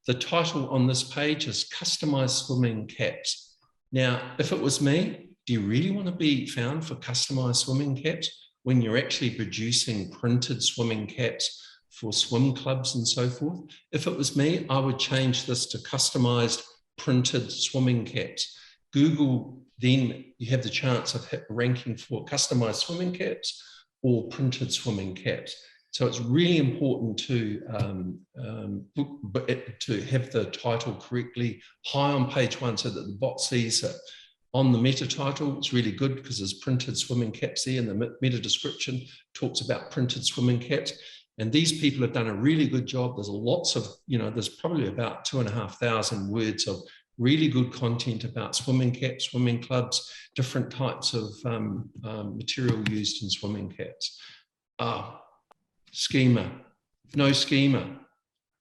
the title on this page is Customized Swimming Caps. Now, if it was me, do you really want to be found for customized swimming caps when you're actually producing printed swimming caps for swim clubs and so forth? If it was me, I would change this to customized printed swimming caps. Google, then you have the chance of ranking for customized swimming caps or printed swimming caps. So it's really important to have the title correctly high on page 1 so that the bot sees it. On the meta title, it's really good because there's printed swimming caps there, and the meta description talks about printed swimming caps. And these people have done a really good job. There's lots of, there's probably about 2,500 words of really good content about swimming caps, swimming clubs, different types of material used in swimming caps. Schema, no schema.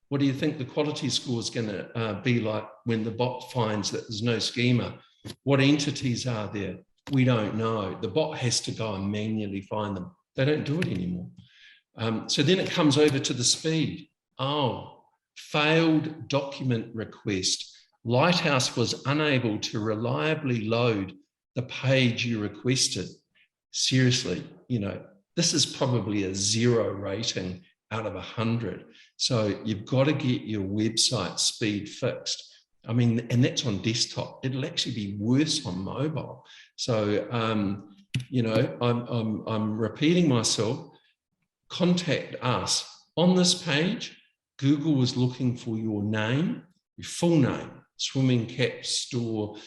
What do you think the quality score is going to be like when the bot finds that there's no schema? What entities are there? We don't know. The bot has to go and manually find them. They don't do it anymore. So then it comes over to the speed. Failed document request. Lighthouse was unable to reliably load the page you requested. Seriously, this is probably a 0 rating out of 100. So you've got to get your website speed fixed. And that's on desktop. It'll actually be worse on mobile. So, I'm repeating myself. Contact us. On this page, Google was looking for your name, your full name, Swimming Cap Store,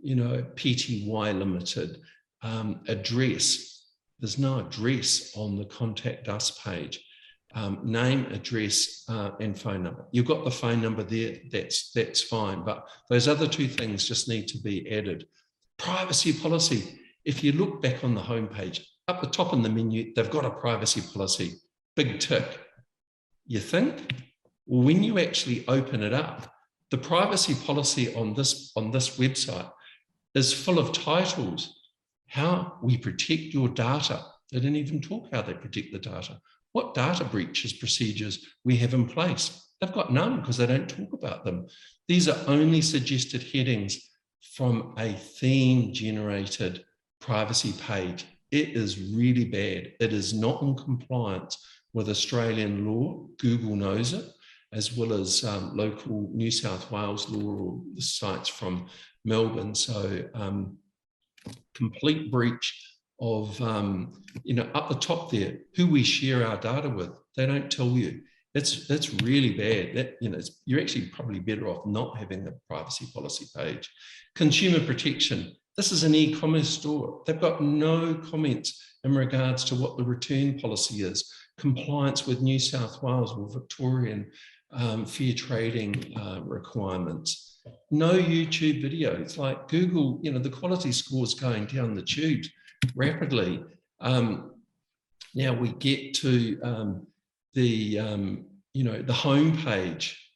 PTY Limited, address. There's no address on the Contact Us page. Name, address, and phone number. You've got the phone number there, that's fine, but those other 2 things just need to be added. Privacy policy. If you look back on the homepage, up the top in the menu, they've got a privacy policy, big tick. You think? Well, when you actually open it up, the privacy policy on this website is full of titles. How we protect your data. They didn't even talk how they protect the data. What data breaches procedures we have in place. They've got none because they don't talk about them. These are only suggested headings from a theme-generated privacy page. It is really bad. It is not in compliance with Australian law. Google knows it, as well as local New South Wales law or the sites from Melbourne. So complete breach of, up the top there, who we share our data with. They don't tell you. That's really bad. You're actually probably better off not having a privacy policy page. Consumer protection. This is an e-commerce store. They've got no comments in regards to what the return policy is, compliance with New South Wales or Victorian fair trading requirements. No YouTube video. It's like Google, the quality score is going down the tubes rapidly. Now we get to the home page,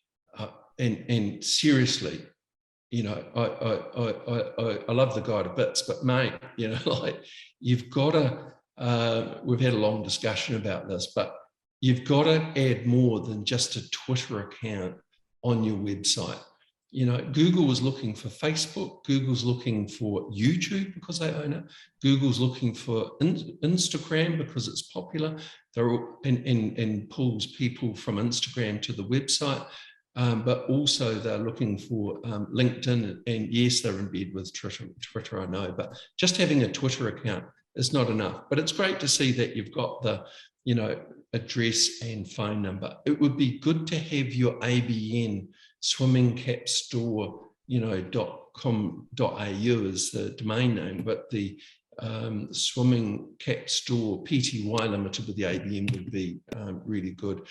and seriously, I love the guy to bits, but mate, you've got to. We've had a long discussion about this, but you've got to add more than just a Twitter account on your website. You know, Google is looking for Facebook. Google's looking for YouTube because they own it. Google's looking for Instagram because it's popular. And pulls people from Instagram to the website. But also they're looking for LinkedIn. And yes, they're in bed with Twitter, I know. But just having a Twitter account is not enough. But it's great to see that you've got the, you know, address and phone number. It would be good to have your ABN, swimming cap store, you know, .com.au is the domain name, but the swimming cap store Pty Limited with the ABN would be really good.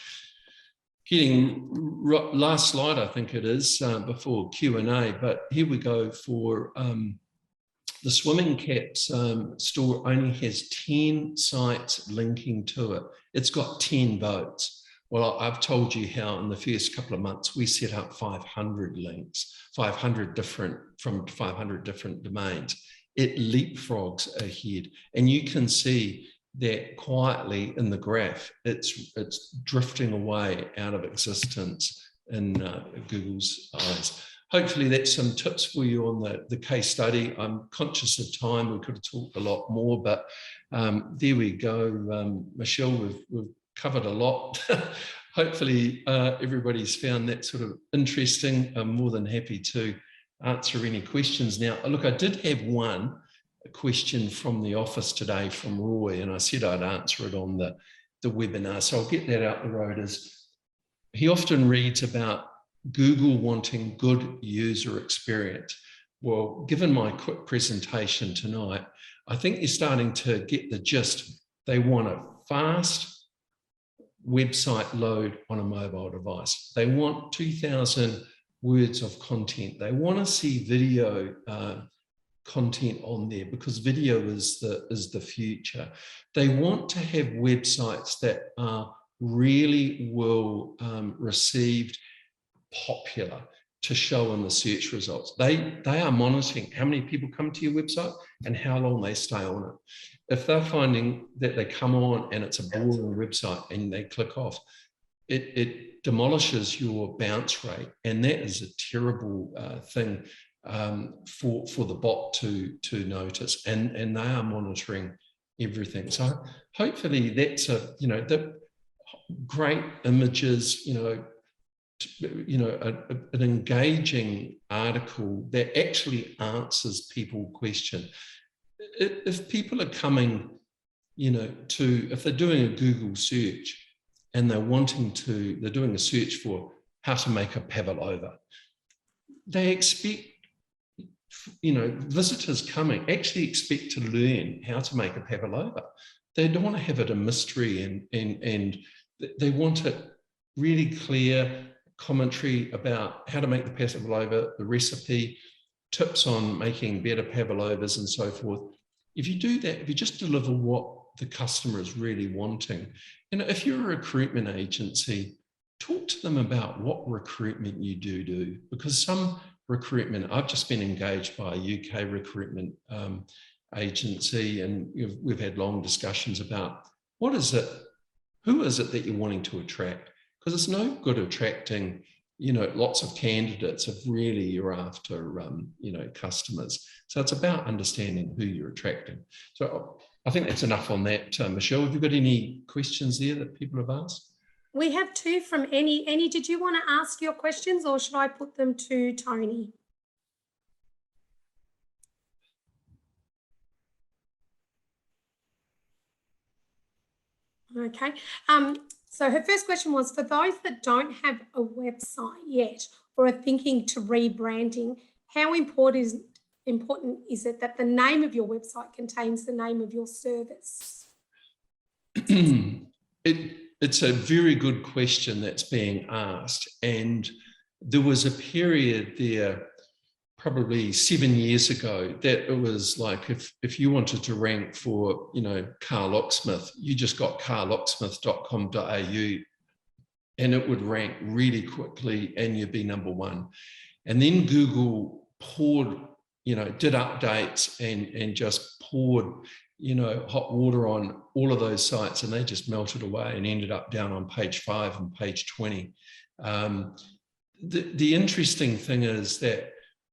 Getting last slide, I think it is, before Q&A, but here we go for the swimming caps store only has 10 sites linking to it. It's got 10 votes. Well, I've told you how in the first couple of months we set up 500 links, 500 different domains. It leapfrogs ahead, and you can see that quietly in the graph, it's drifting away out of existence in Google's eyes. Hopefully that's some tips for you on the case study. I'm conscious of time. We could have talked a lot more, but there we go. Michelle, we've covered a lot. Hopefully everybody's found that sort of interesting. I'm more than happy to answer any questions. Now, look, I did have a question from the office today from Roy, and I said I'd answer it on the webinar. So I'll get that out the road. He often reads about Google wanting good user experience. Well, given my quick presentation tonight, I think you're starting to get the gist. They want a fast website load on a mobile device. They want 2,000 words of content. They want to see video content on there because video is the future. They want to have websites that are really well received, popular, to show in the search results. They are monitoring how many people come to your website and how long they stay on it. If they're finding that they come on and it's a boring website and they click off, it demolishes your bounce rate, and that is a terrible thing for the bot to notice. And they are monitoring everything. So hopefully that's the great images, an engaging article that actually answers people's question. If people are coming, if they're doing a Google search and they're doing a search for how to make a pavlova, they expect, visitors coming actually expect to learn how to make a pavlova. They don't want to have it a mystery, and they want it really clear commentary about how to make the pavlova, the recipe, tips on making better pavlovas and so forth. If you do that, if you just deliver what the customer is really wanting, if you're a recruitment agency, talk to them about what recruitment you do, because some recruitment, I've just been engaged by a UK recruitment agency, and we've had long discussions about who is it that you're wanting to attract? Because it's no good attracting, lots of candidates if really you're after, customers. So it's about understanding who you're attracting. So I think that's enough on that. Michelle, have you got any questions there that people have asked? We have two from Annie. Annie, did you want to ask your questions, or should I put them to Tony? Okay. So her first question was, for those that don't have a website yet or are thinking to rebranding, how important is it that the name of your website contains the name of your service? It's a very good question that's being asked. And there was a period there probably 7 years ago that it was like if you wanted to rank for, car locksmith, you just got carlocksmith.com.au and it would rank really quickly and you'd be number one. And then Google poured, did updates and just poured, hot water on all of those sites, and they just melted away and ended up down on page 5 and page 20. the interesting thing is that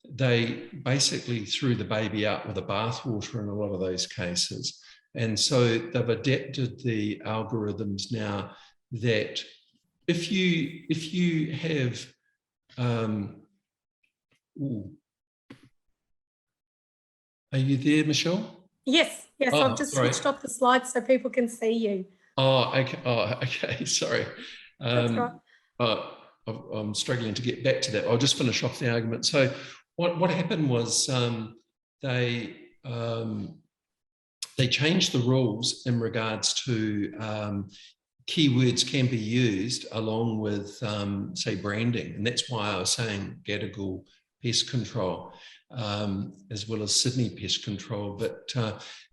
they basically threw the baby out with the bathwater in a lot of those cases. And so they've adapted the algorithms now that if you have, are you there, Michelle? Yes, yes, Oh, I've just switched off the slides so people can see you. Oh, okay. Oh, okay. Sorry. That's right. I'm struggling to get back to that. I'll just finish off the argument. So what happened was they changed the rules in regards to keywords can be used along with, say, branding. And that's why I was saying Gadigal pest control, as well as Sydney pest control. But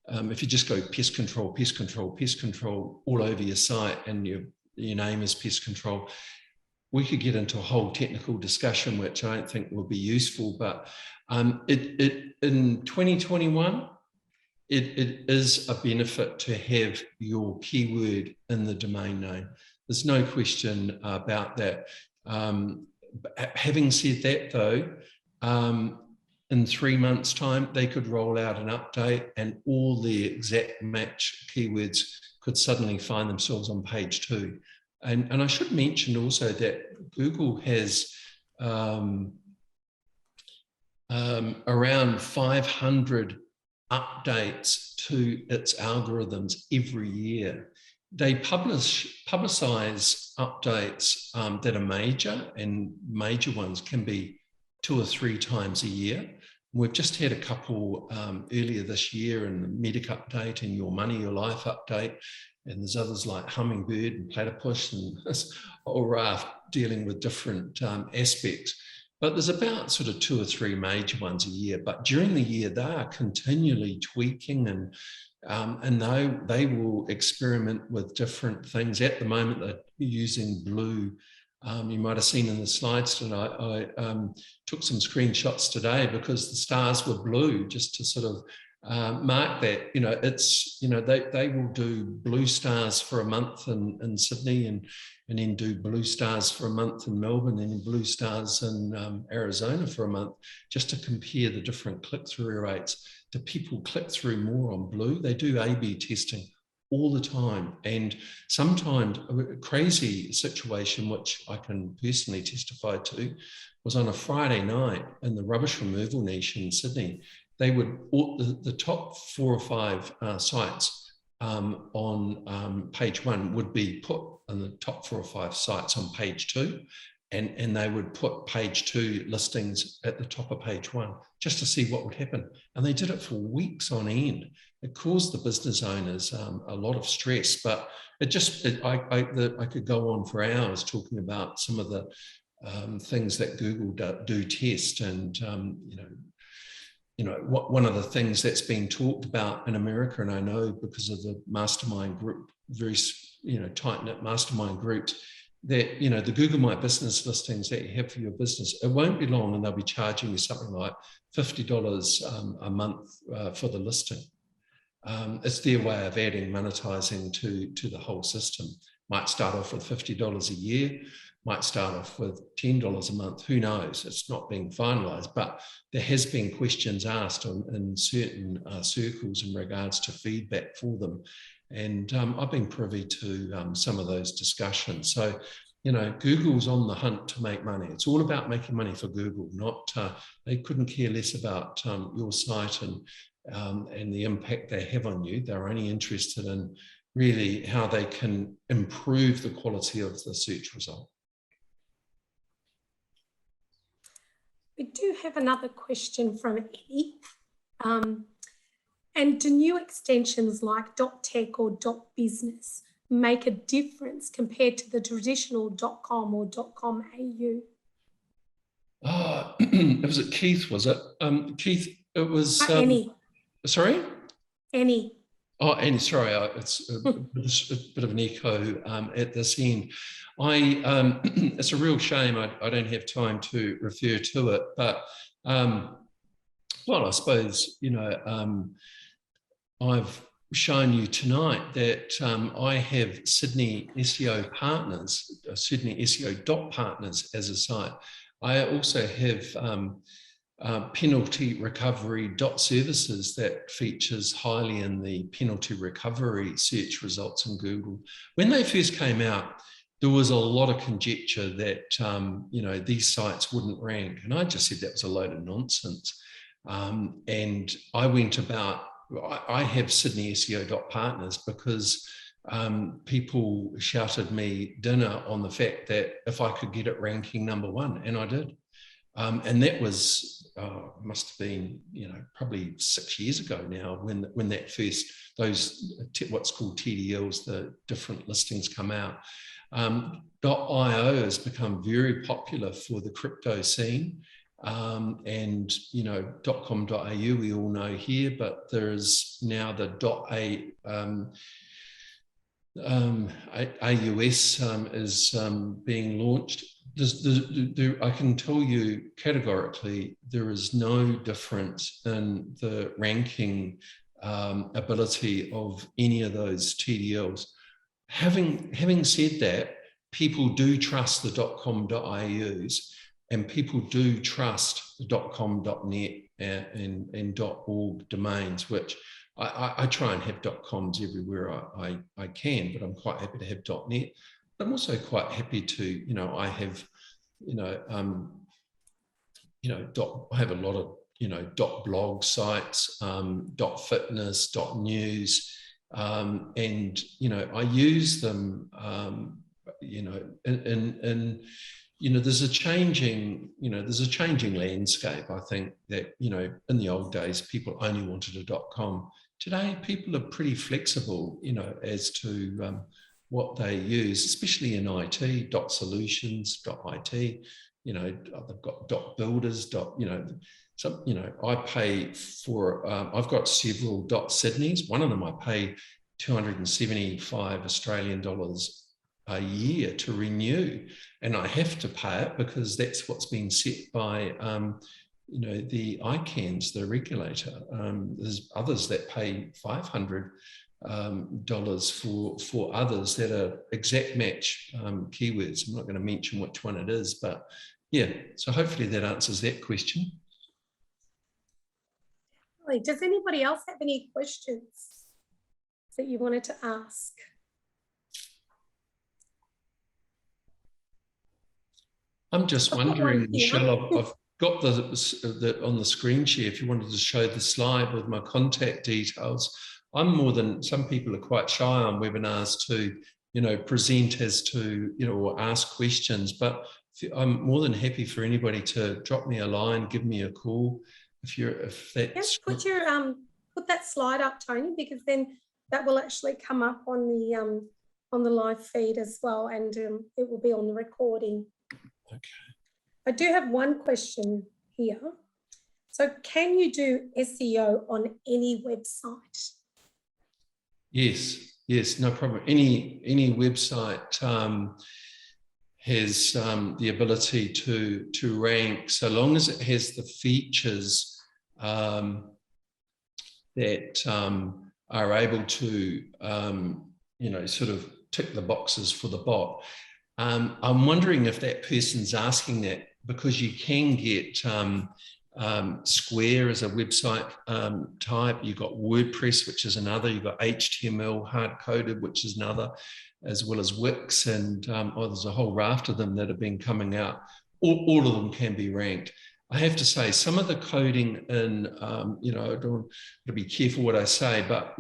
if you just go pest control, pest control, pest control all over your site and your name is pest control, we could get into a whole technical discussion, which I don't think will be useful. But in 2021, it is a benefit to have your keyword in the domain name. There's no question about that. Having said that, though, in 3 months' time, they could roll out an update and all the exact match keywords could suddenly find themselves on page 2. And I should mention also that Google has around 500 updates to its algorithms every year. They publicize updates that are major, and major ones can be 2 or 3 times a year. We've just had a couple earlier this year in the Medic update and Your Money, Your Life update. And there's others like Hummingbird and Platypus and this whole raft dealing with different aspects. But there's about sort of 2 or 3 major ones a year. But during the year, they are continually tweaking and they will experiment with different things. At the moment, they're using blue. You might have seen in the slides tonight, I took some screenshots today because the stars were blue, just to sort of mark that. They will do blue stars for a month in Sydney and then do blue stars for a month in Melbourne and then blue stars in Arizona for a month, just to compare the different click-through rates. Do people click through more on blue? They do A/B testing all the time. And sometimes a crazy situation, which I can personally testify to, was on a Friday night in the rubbish removal niche in Sydney. They would, the top 4 or 5 sites on page 1 would be put on the top 4 or 5 sites on page 2. And they would put page 2 listings at the top of page 1 just to see what would happen. And they did it for weeks on end. It caused the business owners a lot of stress, but I could go on for hours talking about some of the things that Google do test. And, one of the things that's being talked about in America, and I know because of the mastermind group, very, tight-knit mastermind groups, that, the Google My Business listings that you have for your business, it won't be long and they'll be charging you something like $50 a month for the listing. It's their way of adding monetizing to the whole system. Might start off with $50 a year, might start off with $10 a month, who knows? It's not being finalized, but there has been questions asked in certain circles in regards to feedback for them. And I've been privy to some of those discussions. So, Google's on the hunt to make money. It's all about making money for Google, not, they couldn't care less about your site and the impact they have on you. They're only interested in really how they can improve the quality of the search result. We do have another question from Eddie. And do new extensions like .tech or .business make a difference compared to the traditional .com or .com.au? Was it Keith, was it? Keith, it was... Any. Sorry? Any. Oh, and sorry, it's a bit of an echo at this end. It's a real shame I don't have time to refer to it, but I suppose, I've shown you tonight that I have Sydney SEO partners, Sydney SEO dot partners as a site. I also have penalty recovery dot services that features highly in the penalty recovery search results in Google. When they first came out, there was a lot of conjecture that these sites wouldn't rank, and I just said that was a load of nonsense. And I went about. I have Sydney SEO dot partners because people shouted me dinner on the fact that if I could get it ranking #1, and I did. And that was must have been probably 6 years ago now when that first those what's called TDLs, the different listings, come out. .io has become very popular for the crypto scene, and .com.au we all know here, but there is now the .AUS is being launched. I can tell you categorically there is no difference in the ranking ability of any of those TDLs. Having said that, people do trust the .com.aus, and people do trust the .com.net and .org domains, which I try and have .coms everywhere I can, but I'm quite happy to have .net. I'm also quite happy to, I have, I have a lot of .blog sites, .fitness, .news, and I use them, there's a changing landscape. I think that, in the old days, people only wanted a .com. Today, people are pretty flexible, as to what they use, especially in IT, .solutions, .it, they've got .builders, I pay for, I've got several .sydneys. One of them I pay 275 Australian dollars a year to renew, and I have to pay it because that's what's been set by the ICANNs, the regulator. There's others that pay $500 for others that are exact match keywords. I'm not going to mention which one it is, but yeah, so hopefully that answers that question. Does anybody else have any questions that you wanted to ask? I'm just wondering, Michelle, I've got the on the screen share, if you wanted to show the slide with my contact details. I'm more than, some people are quite shy on webinars to, present as to, or ask questions, but I'm more than happy for anybody to drop me a line, give me a call. If that's... Yes, put that slide up, Tony, because then that will actually come up on the live feed as well, and it will be on the recording. Okay. I do have one question here. So can you do SEO on any website? Yes, no problem. Any website has the ability to rank, so long as it has the features that are able to, sort of tick the boxes for the bot. I'm wondering if that person's asking that because you can get Square as a website type. You've got WordPress, which is another. You've got HTML hard-coded, which is another, as well as Wix. And there's a whole raft of them that have been coming out. All of them can be ranked. I have to say, some of the coding in, I don't want to be careful what I say, but,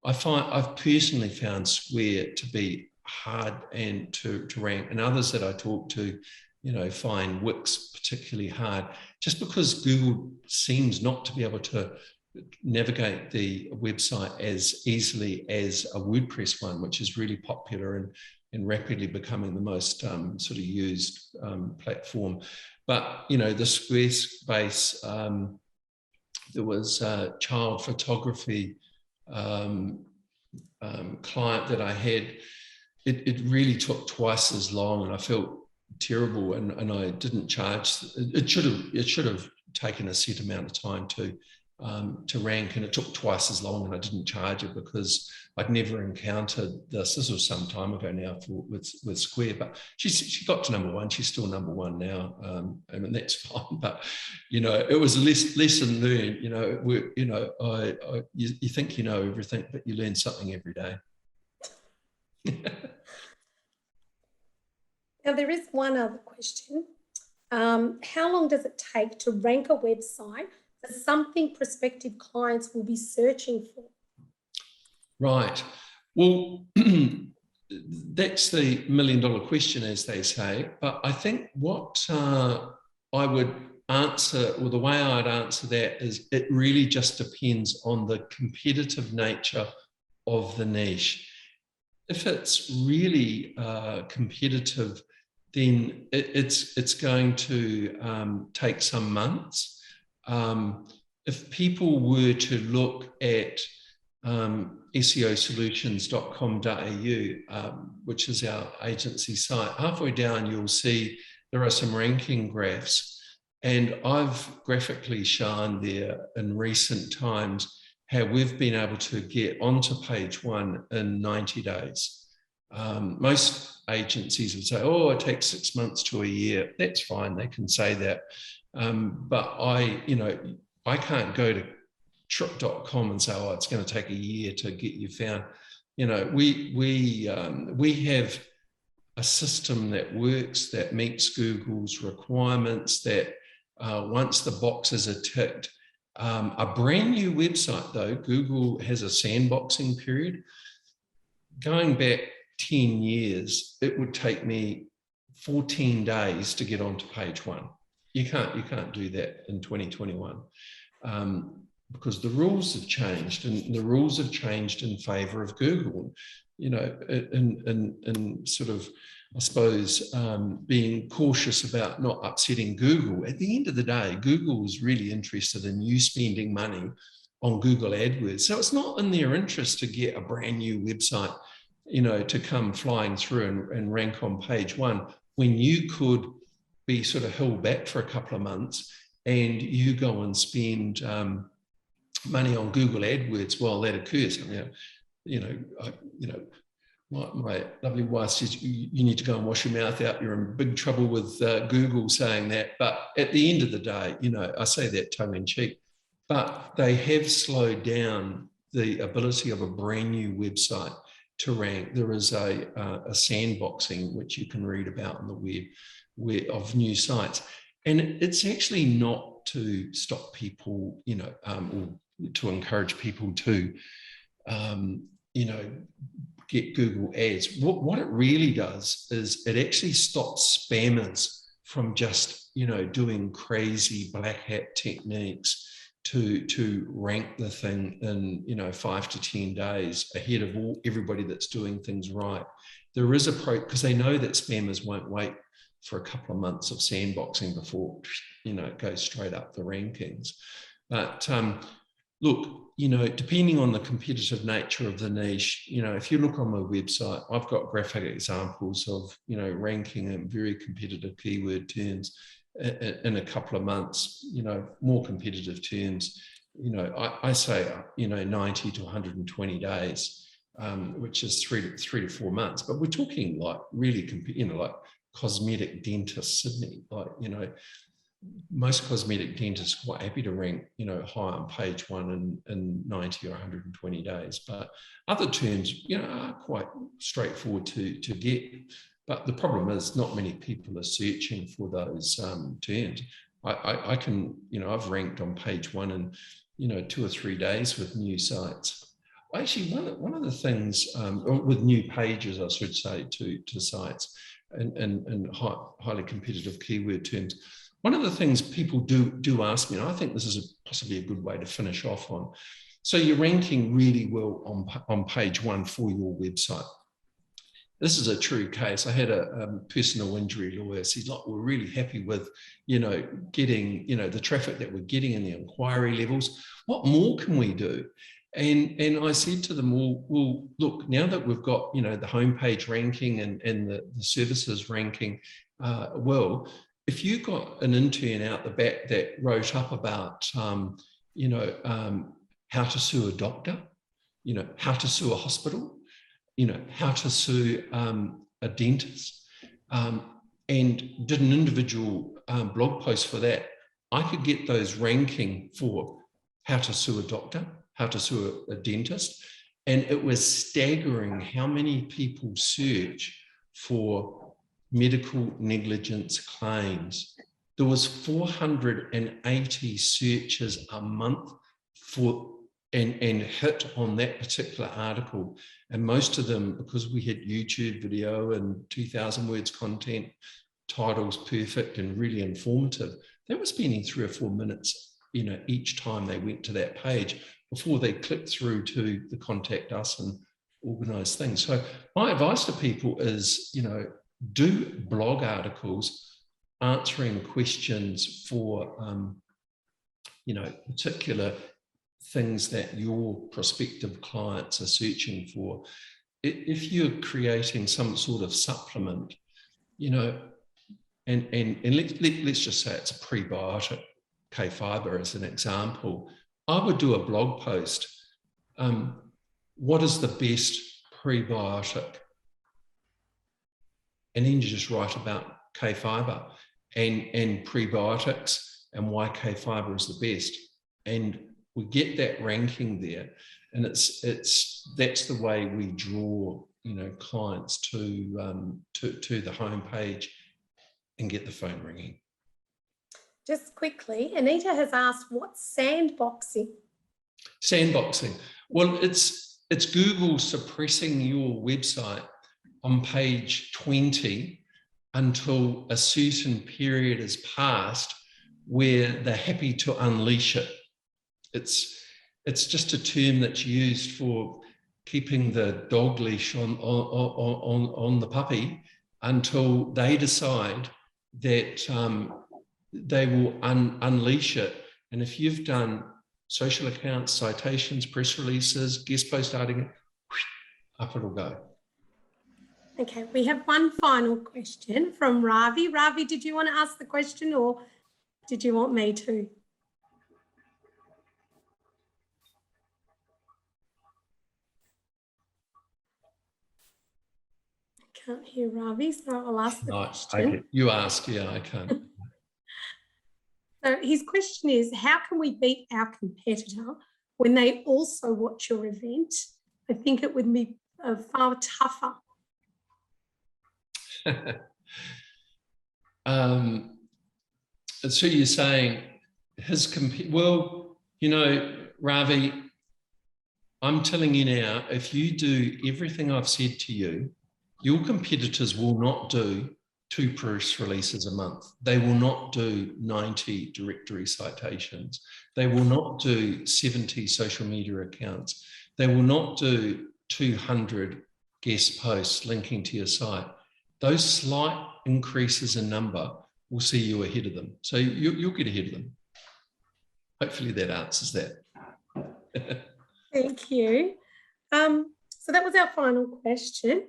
I've personally found Square to be hard and to rank, and others that I talk to, find Wix particularly hard, just because Google seems not to be able to navigate the website as easily as a WordPress one, which is really popular and rapidly becoming the most sort of used platform. But, the Squarespace, there was a child photography client that I had. It really took twice as long, and I felt terrible, and I didn't charge. It should have taken a set amount of time to to rank, and it took twice as long, and I didn't charge her because I'd never encountered this. This was some time ago now with Square, but she got to number one. She's still number one now. I mean, that's fine, but it was a lesson learned. You think you know everything, but you learn something every day. Now there is one other question. How long does it take to rank a website for something prospective clients will be searching for? Right. Well, that's the million-dollar question, as they say. But I think what I would answer, or the way I'd answer that, is it really just depends on the competitive nature of the niche. If it's really competitive, then it's going to take some months. If people were to look at SEOsolutions.com.au, which is our agency site, halfway down you'll see there are some ranking graphs, and I've graphically shown there in recent times how we've been able to get onto page one in 90 days. Most agencies would say, oh, it takes 6 months to a year. That's fine, they can say that. But I can't go to trip.com and say, oh, it's going to take a year to get you found. We have a system that works, that meets Google's requirements, that once the boxes are ticked, a brand new website though, Google has a sandboxing period. Going back 10 years, it would take me 14 days to get onto page one. You can't do that in 2021 because the rules have changed, and the rules have changed in favor of Google. In sort of, I suppose, being cautious about not upsetting Google. At the end of the day, Google is really interested in you spending money on Google AdWords. So it's not in their interest to get a brand new website, to come flying through and rank on page one, when you could be sort of held back for a couple of months and you go and spend money on Google AdWords while that occurs. My lovely wife says, you need to go and wash your mouth out. You're in big trouble with Google saying that. But at the end of the day, I say that tongue in cheek, but they have slowed down the ability of a brand new website to rank. There is a sandboxing, which you can read about on the web, of new sites. And it's actually not to stop people, or to encourage people to, get Google ads. What it really does is it actually stops spammers from just, doing crazy black hat techniques to rank the thing in, 5 to 10 days ahead of everybody that's doing things right. There is because they know that spammers won't wait for a couple of months of sandboxing before, it goes straight up the rankings. But look, depending on the competitive nature of the niche, if you look on my website, I've got graphic examples of, ranking in very competitive keyword terms in a couple of months, more competitive terms, I say, 90 to 120 days, which is 3 to 4 months. But we're talking like really, like cosmetic dentist Sydney, most cosmetic dentists are quite happy to rank, high on page one in 90 or 120 days. But other terms, are quite straightforward to get. But the problem is not many people are searching for those terms. I can, I've ranked on page one in, 2 or 3 days with new sites. Actually, one of the things with new pages, I should say, to sites and highly competitive keyword terms. One of the things people do ask me, and I think this is possibly a good way to finish off on. So you're ranking really well on page one for your website. This is a true case. I had a personal injury lawyer said, look, we're really happy with, getting, the traffic that we're getting and the inquiry levels. What more can we do? And I said to them, well, look, now that we've got, the homepage ranking and the services ranking, if you got an intern out the back that wrote up about, how to sue a doctor, how to sue a hospital, how to sue a dentist, and did an individual blog post for that, I could get those ranking for how to sue a doctor, how to sue a dentist. And it was staggering how many people search for medical negligence claims. There was 480 searches a month and hit on that particular article. And most of them, because we had YouTube video and 2,000 words content, titles perfect and really informative, they were spending 3 or 4 minutes, each time they went to that page before they clicked through to the contact us and organize things. So my advice to people is, do blog articles answering questions for, particular things that your prospective clients are searching for. If you're creating some sort of supplement, and let's just say it's a prebiotic, K-fiber as an example, I would do a blog post. What is the best prebiotic? And then you just write about K-fiber and prebiotics and why K-fiber is the best. And we get that ranking there. And that's the way we draw, clients to the homepage and get the phone ringing. Just quickly, Anita has asked, what's sandboxing? Sandboxing. Well, it's Google suppressing your website on page 20 until a certain period is passed where they're happy to unleash it. It's just a term that's used for keeping the dog leash on the puppy until they decide that they will unleash it. And if you've done social accounts, citations, press releases, guest post article, up it'll go. Okay, we have one final question from Ravi. Ravi, did you want to ask the question or did you want me to? I can't hear Ravi, so I'll ask the question. You ask, yeah, I can't. So his question is, how can we beat our competitor when they also watch your event? I think it would be far tougher. So you're saying well, Ravi, I'm telling you now, if you do everything I've said to you, your competitors will not do 2 press releases a month. They will not do 90 directory citations. They will not do 70 social media accounts. They will not do 200 guest posts linking to your site. Those slight increases in number will see you ahead of them. So you'll get ahead of them. Hopefully that answers that. Thank you. So that was our final question.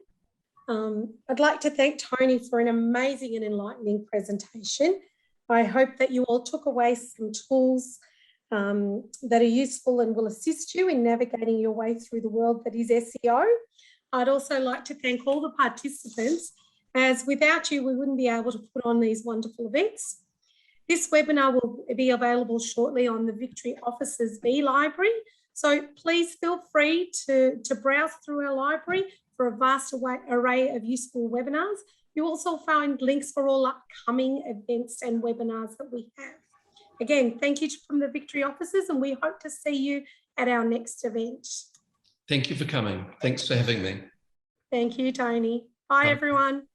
I'd like to thank Tony for an amazing and enlightening presentation. I hope that you all took away some tools that are useful and will assist you in navigating your way through the world that is SEO. I'd also like to thank all the participants, as without you, we wouldn't be able to put on these wonderful events. This webinar will be available shortly on the Victory Offices V library. So please feel free to browse through our library for a vast array of useful webinars. You also find links for all upcoming events and webinars that we have. Again, thank you from the Victory Offices, and we hope to see you at our next event. Thank you for coming. Thanks for having me. Thank you, Tony. Bye, everyone.